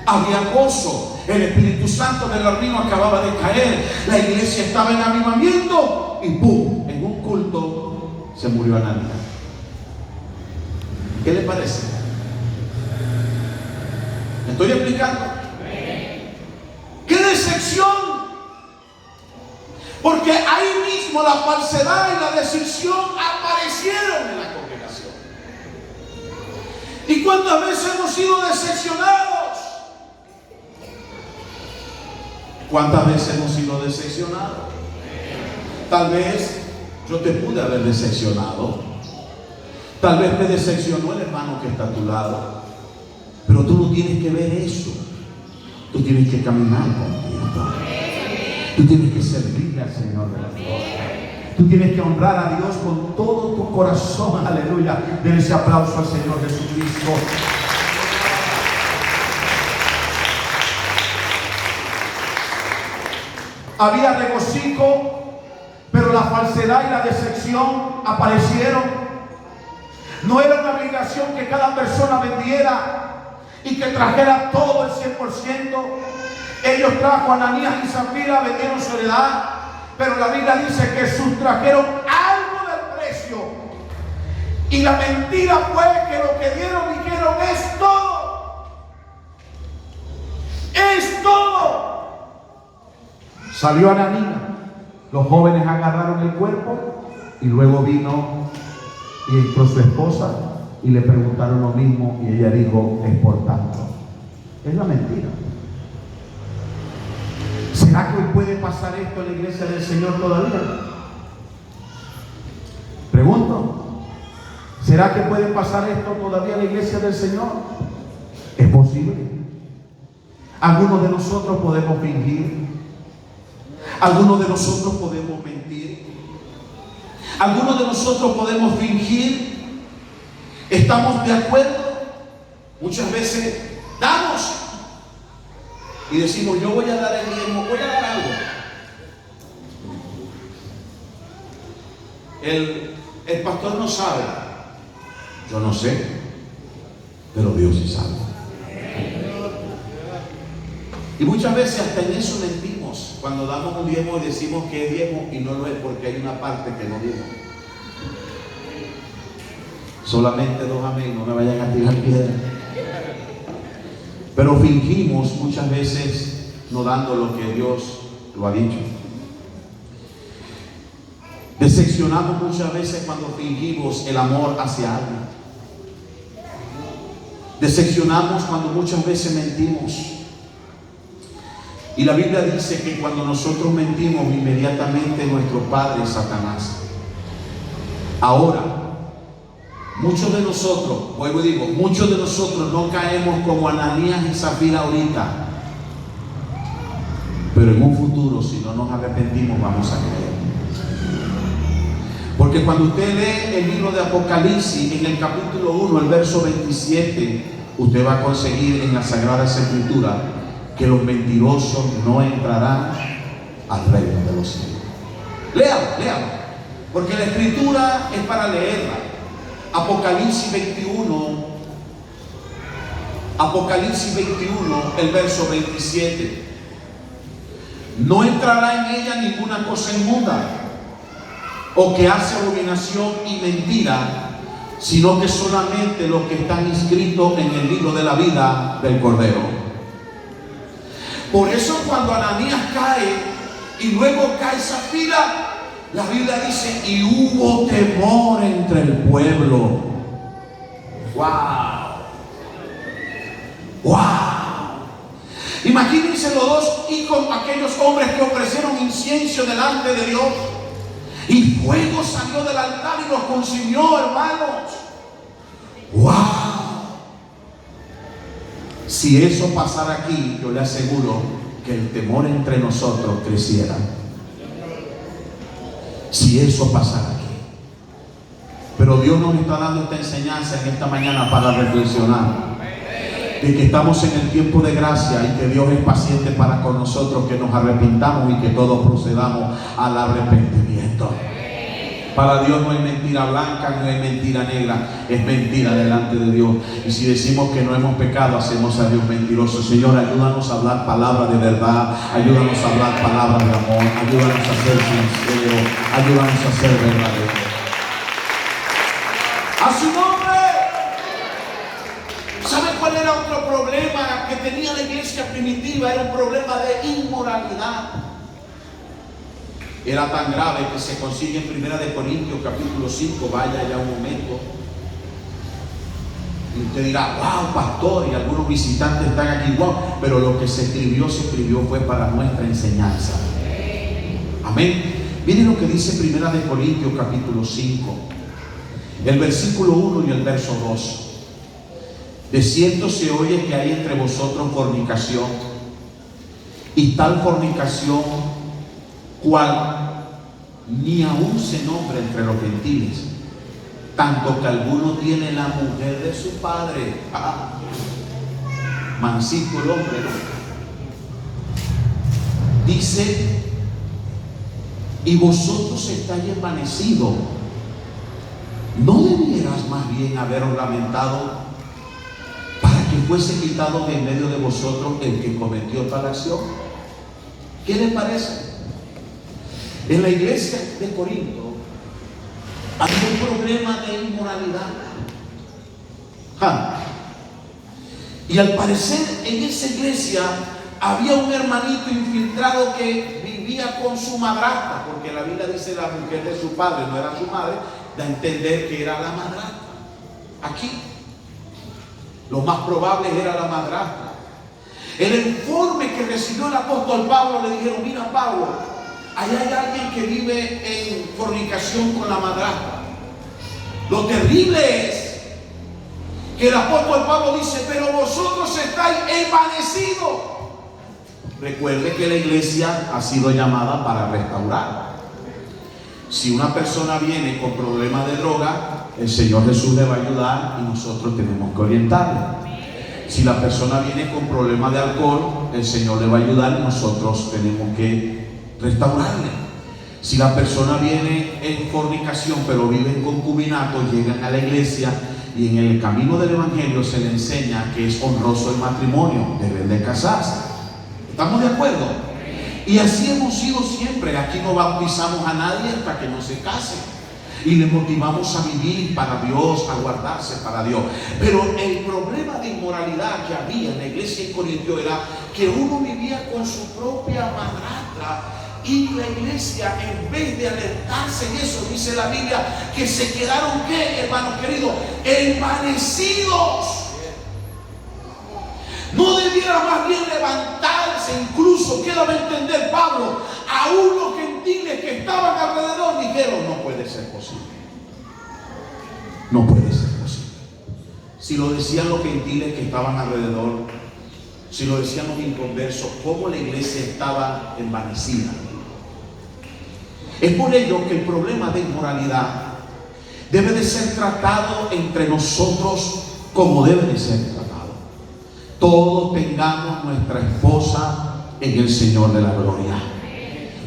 [SPEAKER 1] había gozo. El Espíritu Santo del Reino acababa de caer. La iglesia estaba en avivamiento y ¡pum! En un culto se murió Ananías. ¿Qué le parece? ¿Me estoy explicando? ¡Qué decepción! Porque ahí mismo la falsedad y la decepción aparecieron en la congregación. ¿Y cuántas veces hemos sido decepcionados? ¿Cuántas veces hemos sido decepcionados? Tal vez yo te pude haber decepcionado. Tal vez me decepcionó el hermano que está a tu lado. Pero tú no tienes que ver eso. Tú tienes que caminar con Dios. Tú tienes que servirle al Señor de la gloria. Tú tienes que honrar a Dios con todo tu corazón. Aleluya. Den ese aplauso al Señor Jesucristo. Había regocijo, pero la falsedad y la decepción aparecieron. No era una obligación que cada persona vendiera y que trajera todo el 100%. Ellos trajo a Ananías y Zafira, vendieron su heredad, pero la Biblia dice que sustrajeron algo del precio. Y la mentira fue que lo que dijeron es todo. Es todo. Salió Ananías, los jóvenes agarraron el cuerpo y luego vino y entró su esposa y le preguntaron lo mismo y ella dijo: es por tanto. Es la mentira. ¿Será que hoy puede pasar esto en la iglesia del Señor todavía? Pregunto, ¿será que puede pasar esto todavía en la iglesia del Señor? ¿Es posible? Algunos de nosotros podemos fingir. Algunos de nosotros podemos mentir. Algunos de nosotros podemos fingir. Estamos de acuerdo. Muchas veces damos y decimos: yo voy a dar el diezmo, voy a dar algo. El pastor no sabe. Yo no sé, pero Dios sí sabe. Y muchas veces hasta en eso mentimos. Cuando damos un diezmo y decimos que es diezmo y no lo es, porque hay una parte que no dimos. Solamente 2 amén, no me vayan a tirar piedra. Pero fingimos muchas veces no dando lo que Dios lo ha dicho. Decepcionamos muchas veces cuando fingimos el amor hacia alguien. Decepcionamos cuando muchas veces mentimos. Y la Biblia dice que cuando nosotros mentimos, inmediatamente nuestro padre es Satanás. Ahora, muchos de nosotros, vuelvo y digo, muchos de nosotros no caemos como Ananías y Zafira ahorita, pero en un futuro, si no nos arrepentimos, vamos a caer. Porque cuando usted lee el libro de Apocalipsis, en el capítulo 1, el verso 27, usted va a conseguir en las Sagradas Escrituras que los mentirosos no entrarán al reino de los cielos. Léalo, porque la Escritura es para leerla. Apocalipsis 21, el verso 27. No entrará en ella ninguna cosa inmunda, o que hace abominación y mentira, sino que solamente los que están inscritos en el libro de la vida del Cordero. Por eso cuando Ananías cae y luego cae Zafira, la Biblia dice, y hubo temor entre el pueblo. ¡Wow! Imagínense los 2 hijos, aquellos hombres que ofrecieron incienso delante de Dios, y fuego salió del altar y los consumió, hermanos. ¡Wow! Si eso pasara aquí, yo le aseguro que el temor entre nosotros creciera. Si eso pasara aquí. Pero Dios nos está dando esta enseñanza en esta mañana para reflexionar de que estamos en el tiempo de gracia y que Dios es paciente para con nosotros, que nos arrepintamos y que todos procedamos al arrepentimiento. Para Dios no hay mentira blanca, no hay mentira negra, es mentira delante de Dios. Y si decimos que no hemos pecado, hacemos a Dios mentiroso. Señor, ayúdanos a hablar palabras de verdad, ayúdanos a hablar palabras de amor, ayúdanos a ser sinceros, ayúdanos a ser verdaderos. ¡A su nombre! ¿Saben cuál era otro problema que tenía la iglesia primitiva? Era un problema de inmoralidad. Era tan grave que se consigue en 1 Corintios capítulo 5, vaya ya un momento. Y usted dirá, wow, pastor, y algunos visitantes están aquí, wow. Pero lo que se escribió fue para nuestra enseñanza. Amén. Miren lo que dice 1 Corintios capítulo 5, el versículo 1 y el verso 2. De cierto se oye que hay entre vosotros fornicación, y tal fornicación cual ni aún se nombra entre los gentiles, tanto que alguno tiene la mujer de su padre. Mancito el hombre, ¿no? Dice, y vosotros estáis envanecidos, ¿no debieras más bien haberos lamentado para que fuese quitado de en medio de vosotros el que cometió tal acción? ¿Qué le parece? En la iglesia de Corinto había un problema de inmoralidad. Y al parecer en esa iglesia había un hermanito infiltrado que vivía con su madrastra, porque la Biblia dice la mujer de su padre, no era su madre, da a entender que era la madrastra. Aquí lo más probable era la madrastra. El informe que recibió el apóstol Pablo, le dijeron, mira Pablo, ahí hay alguien que vive en fornicación con la madrastra. Lo terrible es que el apóstol Pablo dice, pero vosotros estáis envanecidos. Recuerde que la iglesia ha sido llamada para restaurar. Si una persona viene con problemas de droga, el Señor Jesús le va a ayudar y nosotros tenemos que orientarle. Si la persona viene con problemas de alcohol, el Señor le va a ayudar y nosotros tenemos que restaurarle. Si la persona viene en fornicación pero vive en concubinato, llegan a la iglesia y en el camino del evangelio se le enseña que es honroso el matrimonio, deben de casarse. ¿Estamos de acuerdo? Y así hemos sido siempre. Aquí no bautizamos a nadie hasta que no se case. y le motivamos a vivir para Dios, a guardarse para Dios. Pero el problema de inmoralidad que había en la iglesia de Corintio era que uno vivía con su propia madrastra, y la iglesia, en vez de alertarse en eso, dice la Biblia, que se quedaron, ¿qué, hermanos queridos? Envanecidos. No debiera más bien levantarse. Incluso queda de entender Pablo, aún los gentiles que estaban alrededor dijeron: no puede ser posible, no puede ser posible. Si lo decían los gentiles que estaban alrededor, si lo decían los inconversos, ¿cómo la iglesia estaba envanecida? Es por ello que el problema de inmoralidad debe de ser tratado entre nosotros como debe de ser tratado. Todos tengamos nuestra esposa en el Señor de la gloria.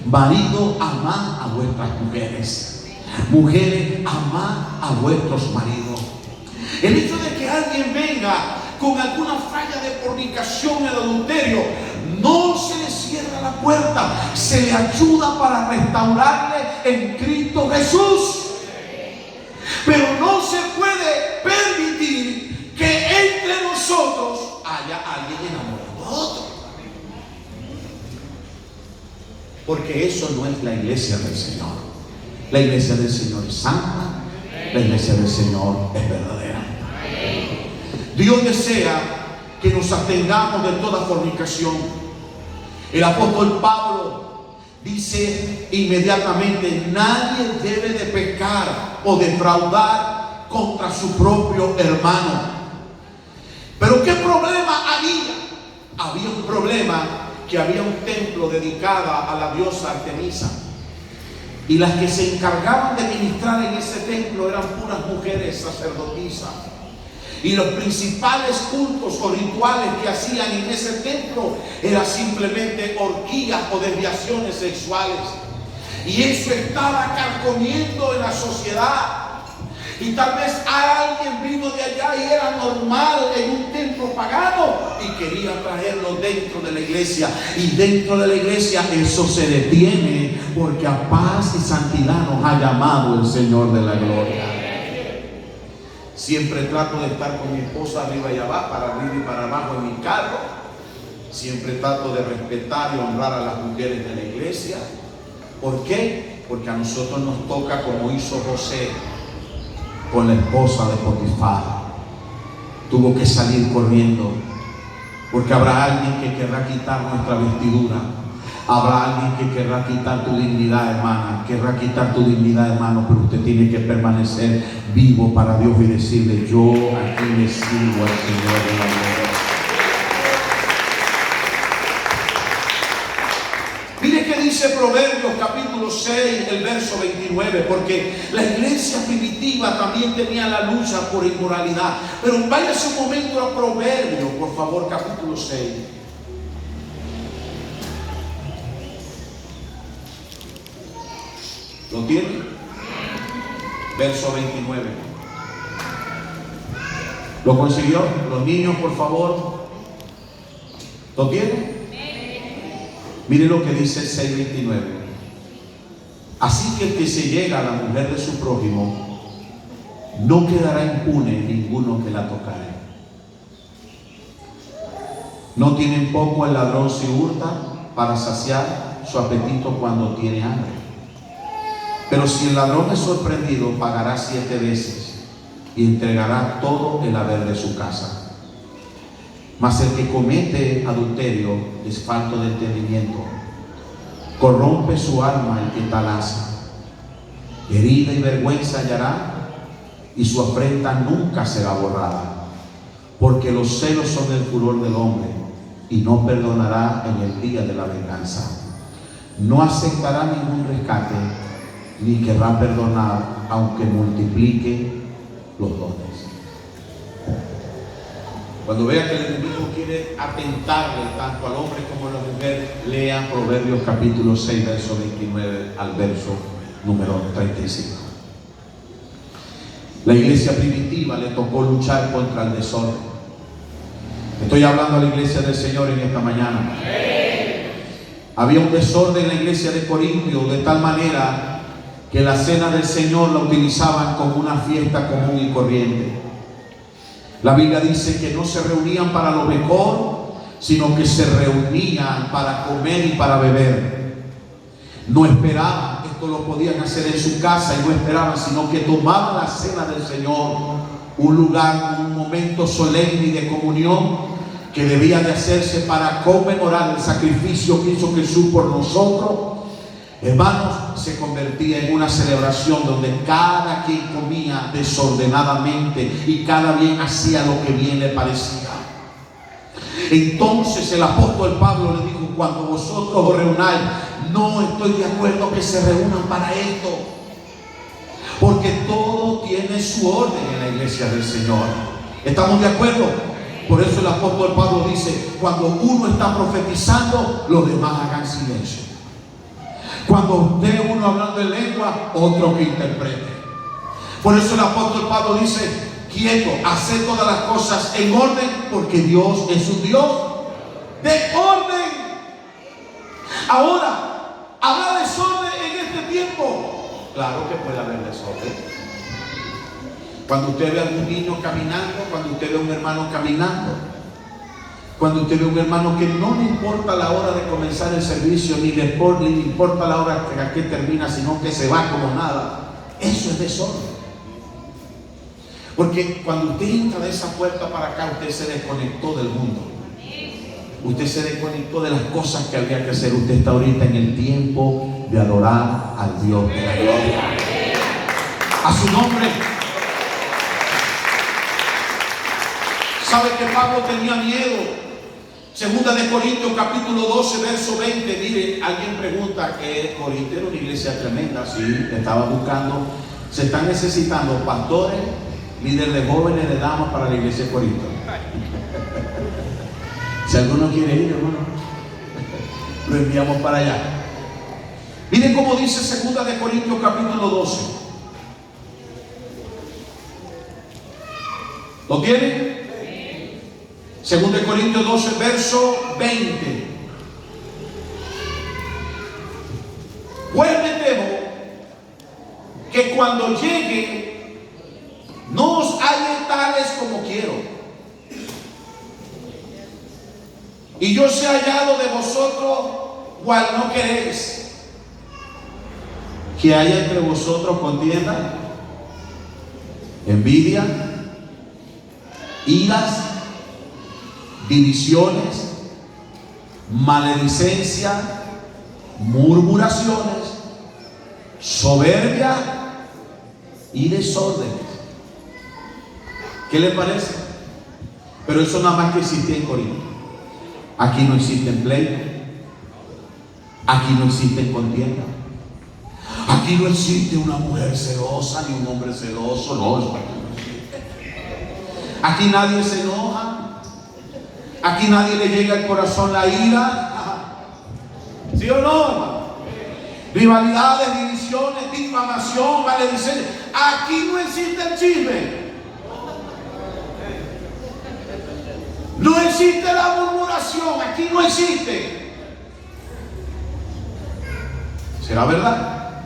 [SPEAKER 1] Marido, amad a vuestras mujeres. Mujeres, amad a vuestros maridos. El hecho de que alguien venga con alguna falla de fornicación, el adulterio, no se le cierra la puerta, se le ayuda para restaurarle en Cristo Jesús. Pero no se puede permitir que entre nosotros haya alguien enamorado a otro, porque eso no es la iglesia del Señor. La iglesia del Señor es santa, la iglesia del Señor es verdadera. Dios desea que nos atengamos de toda fornicación. El apóstol Pablo dice inmediatamente: nadie debe de pecar o defraudar contra su propio hermano. Pero ¿qué problema había? Había un problema, que había un templo dedicado a la diosa Artemisa, y las que se encargaban de ministrar en ese templo eran puras mujeres sacerdotisas. Y los principales cultos o rituales que hacían en ese templo eran simplemente orgías o desviaciones sexuales. Y eso estaba carcomiendo en la sociedad. Y tal vez alguien vino de allá y era normal en un templo pagano y quería traerlo dentro de la iglesia. Y dentro de la iglesia eso se detiene, porque a paz y santidad nos ha llamado el Señor de la gloria. Siempre trato de estar con mi esposa arriba y abajo, para arriba y para abajo en mi carro. Siempre trato de respetar y honrar a las mujeres de la iglesia. ¿Por qué? Porque a nosotros nos toca como hizo José con la esposa de Potifar. Tuvo que salir corriendo, porque habrá alguien que querrá quitar nuestra vestidura. Habrá alguien que querrá quitar tu dignidad, hermana, querrá quitar tu dignidad, hermano, pero usted tiene que permanecer vivo para Dios y decirle: yo aquí le sirvo al Señor de la gloria. Mire que dice Proverbios capítulo 6, el verso 29, porque la iglesia primitiva también tenía la lucha por inmoralidad. Pero váyase un momento a Proverbios, por favor, capítulo 6. ¿Lo tiene? Verso 29. ¿Lo consiguió? Los niños, por favor. ¿Lo tiene? Mire lo que dice el 6:29. Así que el que se llega a la mujer de su prójimo no quedará impune ninguno que la tocare. No tienen poco el ladrón si hurta para saciar su apetito cuando tiene hambre. Pero si el ladrón es sorprendido, pagará 7 veces y entregará todo el haber de su casa. Mas el que comete adulterio es falto de entendimiento. Corrompe su alma el que tal hace. Herida y vergüenza hallará, y su afrenta nunca será borrada. Porque los celos son el furor del hombre, y no perdonará en el día de la venganza. No aceptará ningún rescate, ni querrá perdonar, aunque multiplique los dones. Cuando vea que el enemigo quiere atentarle tanto al hombre como a la mujer, lea Proverbios capítulo 6, verso 29 al verso número 35. La iglesia primitiva le tocó luchar contra el desorden. Estoy hablando a la iglesia del Señor en esta mañana. Había un desorden en la iglesia de Corintio, de tal manera que la cena del Señor la utilizaban como una fiesta común y corriente. La Biblia dice que no se reunían para lo mejor, sino que se reunían para comer y para beber. No esperaban, esto lo podían hacer en su casa y no esperaban, sino que tomaban la cena del Señor, un lugar, un momento solemne y de comunión que debía de hacerse para conmemorar el sacrificio que hizo Jesús por nosotros. Hermanos, se convertía en una celebración donde cada quien comía desordenadamente y cada quien hacía lo que bien le parecía. Entonces el apóstol Pablo le dijo: cuando vosotros os reunáis, no estoy de acuerdo que se reúnan para esto, porque todo tiene su orden en la iglesia del Señor. ¿Estamos de acuerdo? Por eso el apóstol Pablo dice: cuando uno está profetizando, los demás hagan silencio. Cuando esté uno hablando en lengua, otro que interprete. Por eso el apóstol Pablo dice: quieto, haced todas las cosas en orden, porque Dios es un Dios de orden. Ahora, ¿habrá desorden en este tiempo? Claro que puede haber desorden. Cuando usted ve a un niño caminando, cuando usted ve a un hermano caminando, cuando usted ve a un hermano que no le importa la hora de comenzar el servicio, ni le importa la hora a que termina, sino que se va como nada, eso es desorden. Porque cuando usted entra de esa puerta para acá, usted se desconectó del mundo. Usted se desconectó de las cosas que había que hacer. Usted está ahorita en el tiempo de adorar al Dios de la gloria. A su nombre. ¿Sabe que Pablo tenía miedo? Segunda de Corintios capítulo 12 verso 20. Mire, alguien pregunta que Corinto era una iglesia tremenda. Sí, estaba buscando. Se están necesitando pastores, líderes de jóvenes, de damas para la iglesia de Corinto. Si alguno quiere ir, hermano, lo enviamos para allá. Miren cómo dice segunda de Corintios capítulo 12. ¿Lo tienen? Segunda de Corintios 12 verso 20. Pues me temo que cuando llegue no os halle tales como quiero, y yo sea hallado de vosotros cual no queréis, que haya entre vosotros contienda, envidia, iras, divisiones, maledicencia, murmuraciones, soberbia y desórdenes. ¿Qué le parece? Pero eso nada más que existía en Corinto. Aquí no existen pleitos, aquí no existen contienda, aquí no existe una mujer celosa ni un hombre celoso. No, eso aquí no existe. Aquí nadie se enoja, aquí nadie le llega al corazón la ira. ¿Sí o no, hermano? Rivalidades, divisiones, difamación, maledicencia. Aquí no existe el chisme. No existe la murmuración, aquí no existe. ¿Será verdad?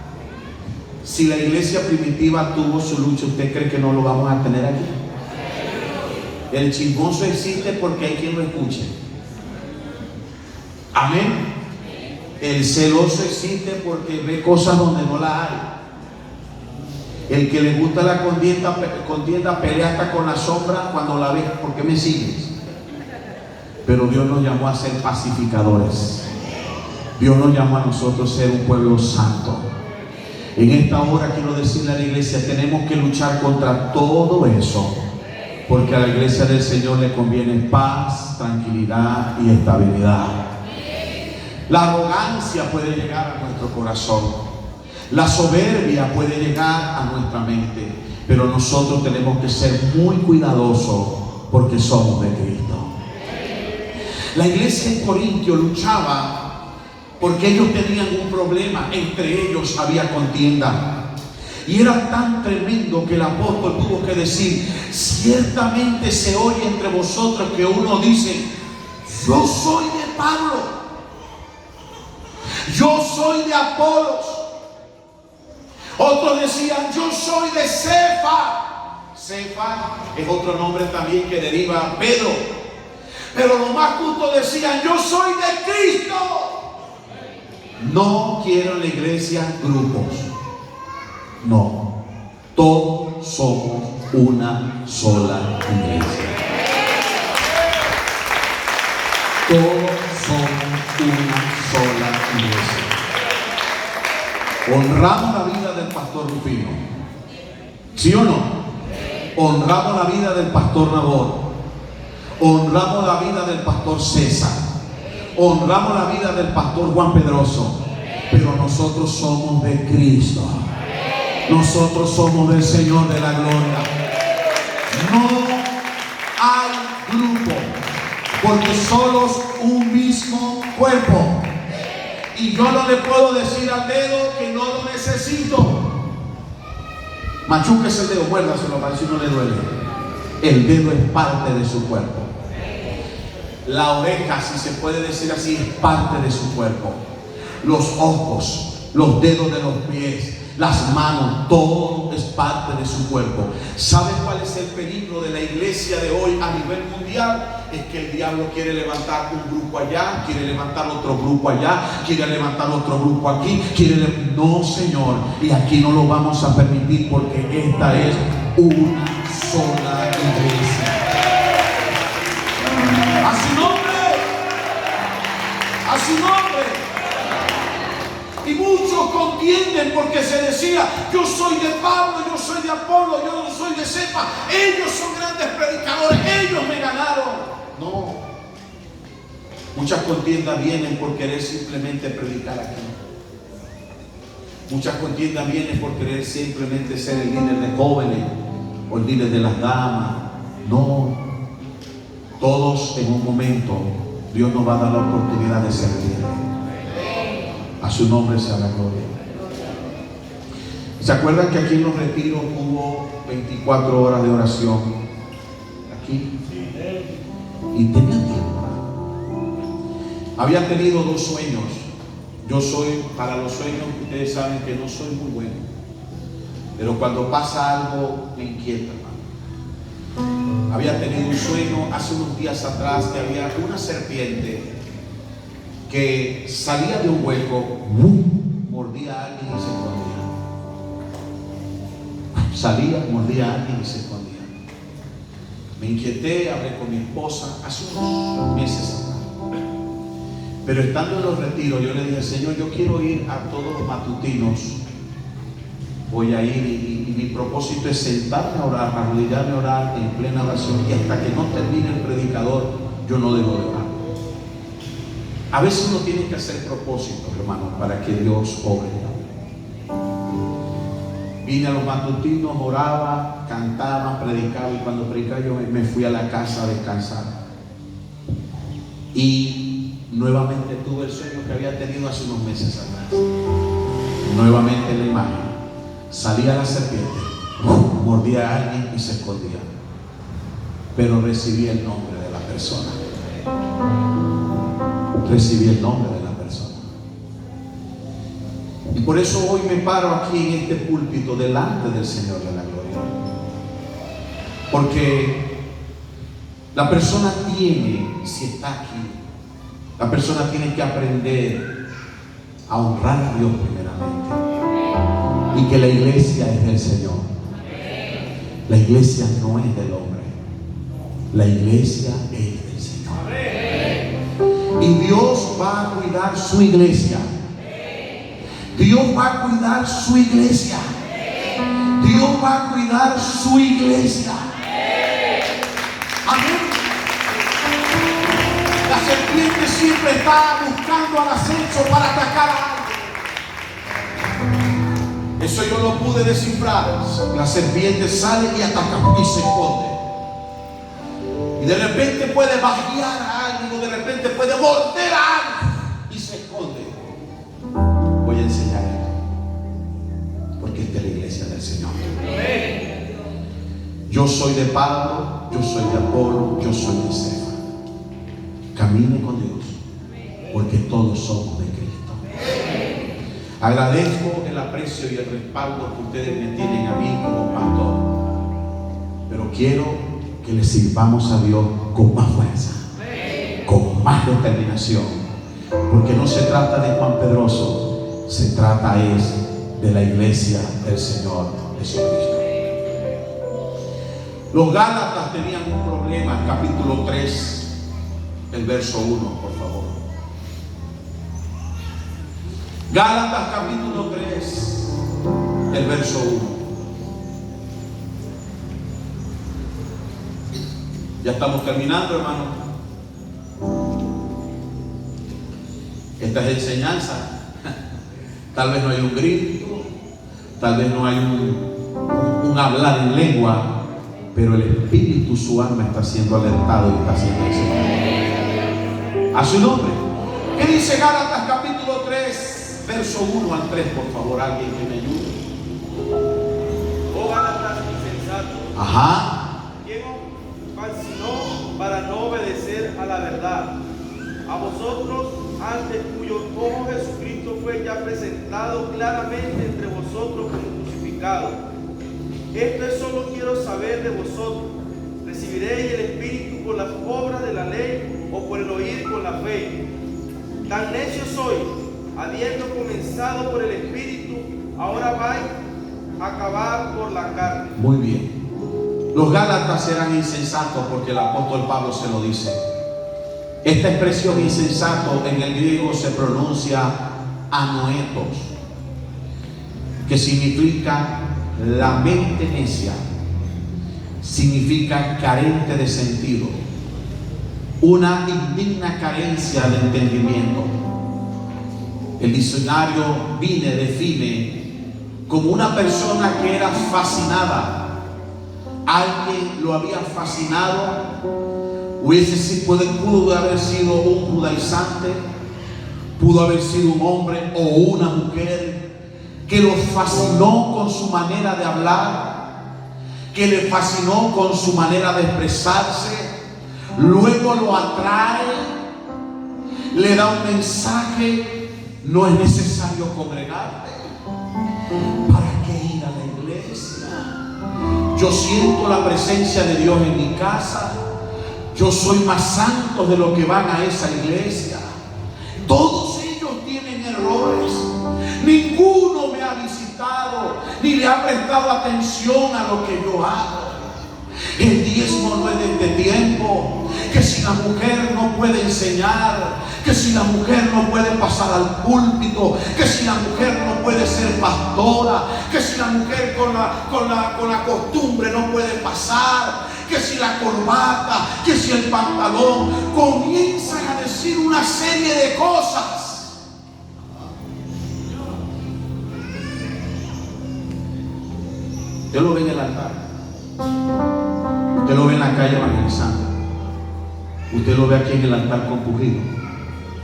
[SPEAKER 1] Si la iglesia primitiva tuvo su lucha, ¿usted cree que no lo vamos a tener aquí? El chismoso existe porque hay quien lo escuche. Amén. El celoso existe porque ve cosas donde no la hay. El que le gusta la contienda pelea hasta con la sombra cuando la ve. ¿Por qué me sigues? Pero Dios nos llamó a ser pacificadores. Dios nos llamó a nosotros a ser un pueblo santo. En esta hora quiero decirle a la iglesia: tenemos que luchar contra todo eso, porque a la iglesia del Señor le conviene paz, tranquilidad y estabilidad. La arrogancia puede llegar a nuestro corazón, la soberbia puede llegar a nuestra mente, pero nosotros tenemos que ser muy cuidadosos porque somos de Cristo. La iglesia en Corintio luchaba porque ellos tenían un problema. Entre ellos había contienda, y era tan tremendo que el apóstol tuvo que decir: ciertamente se oye entre vosotros que uno dice: yo soy de Pablo, yo soy de Apolos, Otros decían, yo soy de Cefa. Cefa es otro nombre también que deriva a Pedro. Pero los más justos decían, yo soy de Cristo. No quiero en la iglesia grupos. No. Todos somos una sola iglesia. Todos somos una sola iglesia. Honramos la vida del pastor Rufino. ¿Sí o no? Honramos la vida del pastor Nabor. Honramos la vida del pastor César. Honramos la vida del pastor Juan Pedroso. Pero nosotros somos de Cristo. Nosotros somos del Señor de la gloria. No hay grupo, porque somos un mismo cuerpo. Y yo no le puedo decir al dedo que no lo necesito. Machuque ese dedo, muérdaselo para si no le duele. El dedo es parte de su cuerpo. La oreja, si se puede decir así, es parte de su cuerpo. Los ojos, los dedos de los pies, las manos, todo es parte de su cuerpo. ¿Sabe cuál es el peligro de la iglesia de hoy a nivel mundial? Es que el diablo quiere levantar un grupo allá, quiere levantar otro grupo allá, quiere levantar otro grupo aquí, no, Señor, y aquí no lo vamos a permitir, porque esta es una sola iglesia. A su nombre, a su nombre. Y muchos contienden porque se decía, yo soy de Pablo, yo soy de Apolo, yo no soy de Cefa. Ellos son grandes predicadores, ellos me ganaron. No. Muchas contiendas vienen por querer simplemente predicar aquí. Muchas contiendas vienen por querer simplemente ser el líder de jóvenes o el líder de las damas. No. Todos en un momento Dios nos va a dar la oportunidad de ser líderes. A su nombre sea la gloria. ¿Se acuerdan que aquí en los retiros hubo 24 horas de oración? Aquí. Y tenía tiempo. Había tenido 2 sueños. Yo soy, para los sueños, ustedes saben que no soy muy bueno. Pero cuando pasa algo, me inquieta, hermano. Había tenido un sueño hace unos días atrás que había una serpiente que salía de un hueco, mordía a alguien y se escondía. Salía, mordía a alguien y se escondía. Me inquieté, hablé con mi esposa hace unos meses atrás. Pero estando en los retiros, yo le dije, Señor, yo quiero ir a todos los matutinos. Voy a ir y mi propósito es sentarme a orar, arrodillarme a orar en plena oración. Y hasta que no termine el predicador, yo no dejo de orar. A veces uno tiene que hacer propósitos, hermano, para que Dios obre. Vine a los matutinos, oraba, cantaba, predicaba, y cuando predicaba yo me fui a la casa a descansar. Y nuevamente tuve el sueño que había tenido hace unos meses atrás. Nuevamente la imagen. Salía la serpiente, mordía a alguien y se escondía. Pero recibí el nombre de la persona. Recibí el nombre de la persona. Y por eso hoy me paro aquí en este púlpito delante del Señor de la gloria. Porque la persona tiene, si está aquí, la persona tiene que aprender a honrar a Dios primeramente. Y que la iglesia es del Señor. La iglesia no es del hombre. La iglesia es del Señor. Y Dios va a cuidar su iglesia. Dios va a cuidar su iglesia. Dios va a cuidar su iglesia. Amén. La serpiente siempre está buscando al acecho para atacar a alguien. Eso yo lo pude descifrar. La serpiente sale y ataca y se esconde. Y de repente puede bajear a alguien, o de repente puede morder a alguien y se esconde. Voy a enseñar esto, porque esta es la iglesia del Señor. Yo soy de Pablo, yo soy de Apolo, yo soy de Cefa. Camine con Dios, porque todos somos de Cristo. Agradezco el aprecio y el respaldo que ustedes me tienen a mí como pastor, pero quiero que le sirvamos a Dios con más fuerza, con más determinación, porque no se trata de Juan Pedroso, se trata es de la iglesia del Señor Jesucristo. Los Gálatas tenían un problema, capítulo 3, el verso 1, por favor. Gálatas capítulo 3, el verso 1. Ya estamos terminando, hermano. Esta es enseñanza. Tal vez no hay un grito, tal vez no hay un hablar en lengua, pero el espíritu, su alma está siendo alertado y está siendo enseñado. A su nombre. ¿Qué dice Gálatas capítulo 3, verso 1 al 3, por favor? Alguien que me ayude.
[SPEAKER 2] Oh Gálatas insensatos.
[SPEAKER 1] Ajá.
[SPEAKER 2] ¿Quién os fascinó para no obedecer a la verdad? A vosotros, ante cuyos ojos Jesucristo fue ya presentado claramente entre vosotros como crucificado. Esto es solo quiero saber de vosotros. ¿Recibiréis el Espíritu por las obras de la ley o por el oír con la fe? Tan necios sois, habiendo comenzado por el Espíritu, ahora vais a acabar por la carne.
[SPEAKER 1] Muy bien. Los Gálatas eran insensatos porque el apóstol Pablo se lo dice. Esta expresión insensato en el griego se pronuncia anoetos, que significa la mente necia, significa carente de sentido, una indigna carencia de entendimiento. El diccionario Vine define como una persona que era fascinada. Alguien lo había fascinado. Pudo haber sido un judaizante, pudo haber sido un hombre o una mujer que lo fascinó con su manera de hablar, que le fascinó con su manera de expresarse, luego lo atrae, le da un mensaje: no es necesario congregarte, ¿para qué ir a la iglesia? Yo siento la presencia de Dios en mi casa, yo soy más santo de los que van a esa iglesia. Todos ellos tienen errores, ninguno me ha visitado ni le ha prestado atención a lo que yo hago. El diezmo no es de este tiempo, que si la mujer no puede enseñar, que si la mujer no puede pasar al púlpito, que si la mujer no puede ser pastora, que si la mujer con la costumbre no puede pasar, que si la corbata, que si el pantalón, comienzan a decir una serie de cosas. Usted lo ve en el altar, usted lo ve en la calle evangelizando, usted lo ve aquí en el altar concurrido.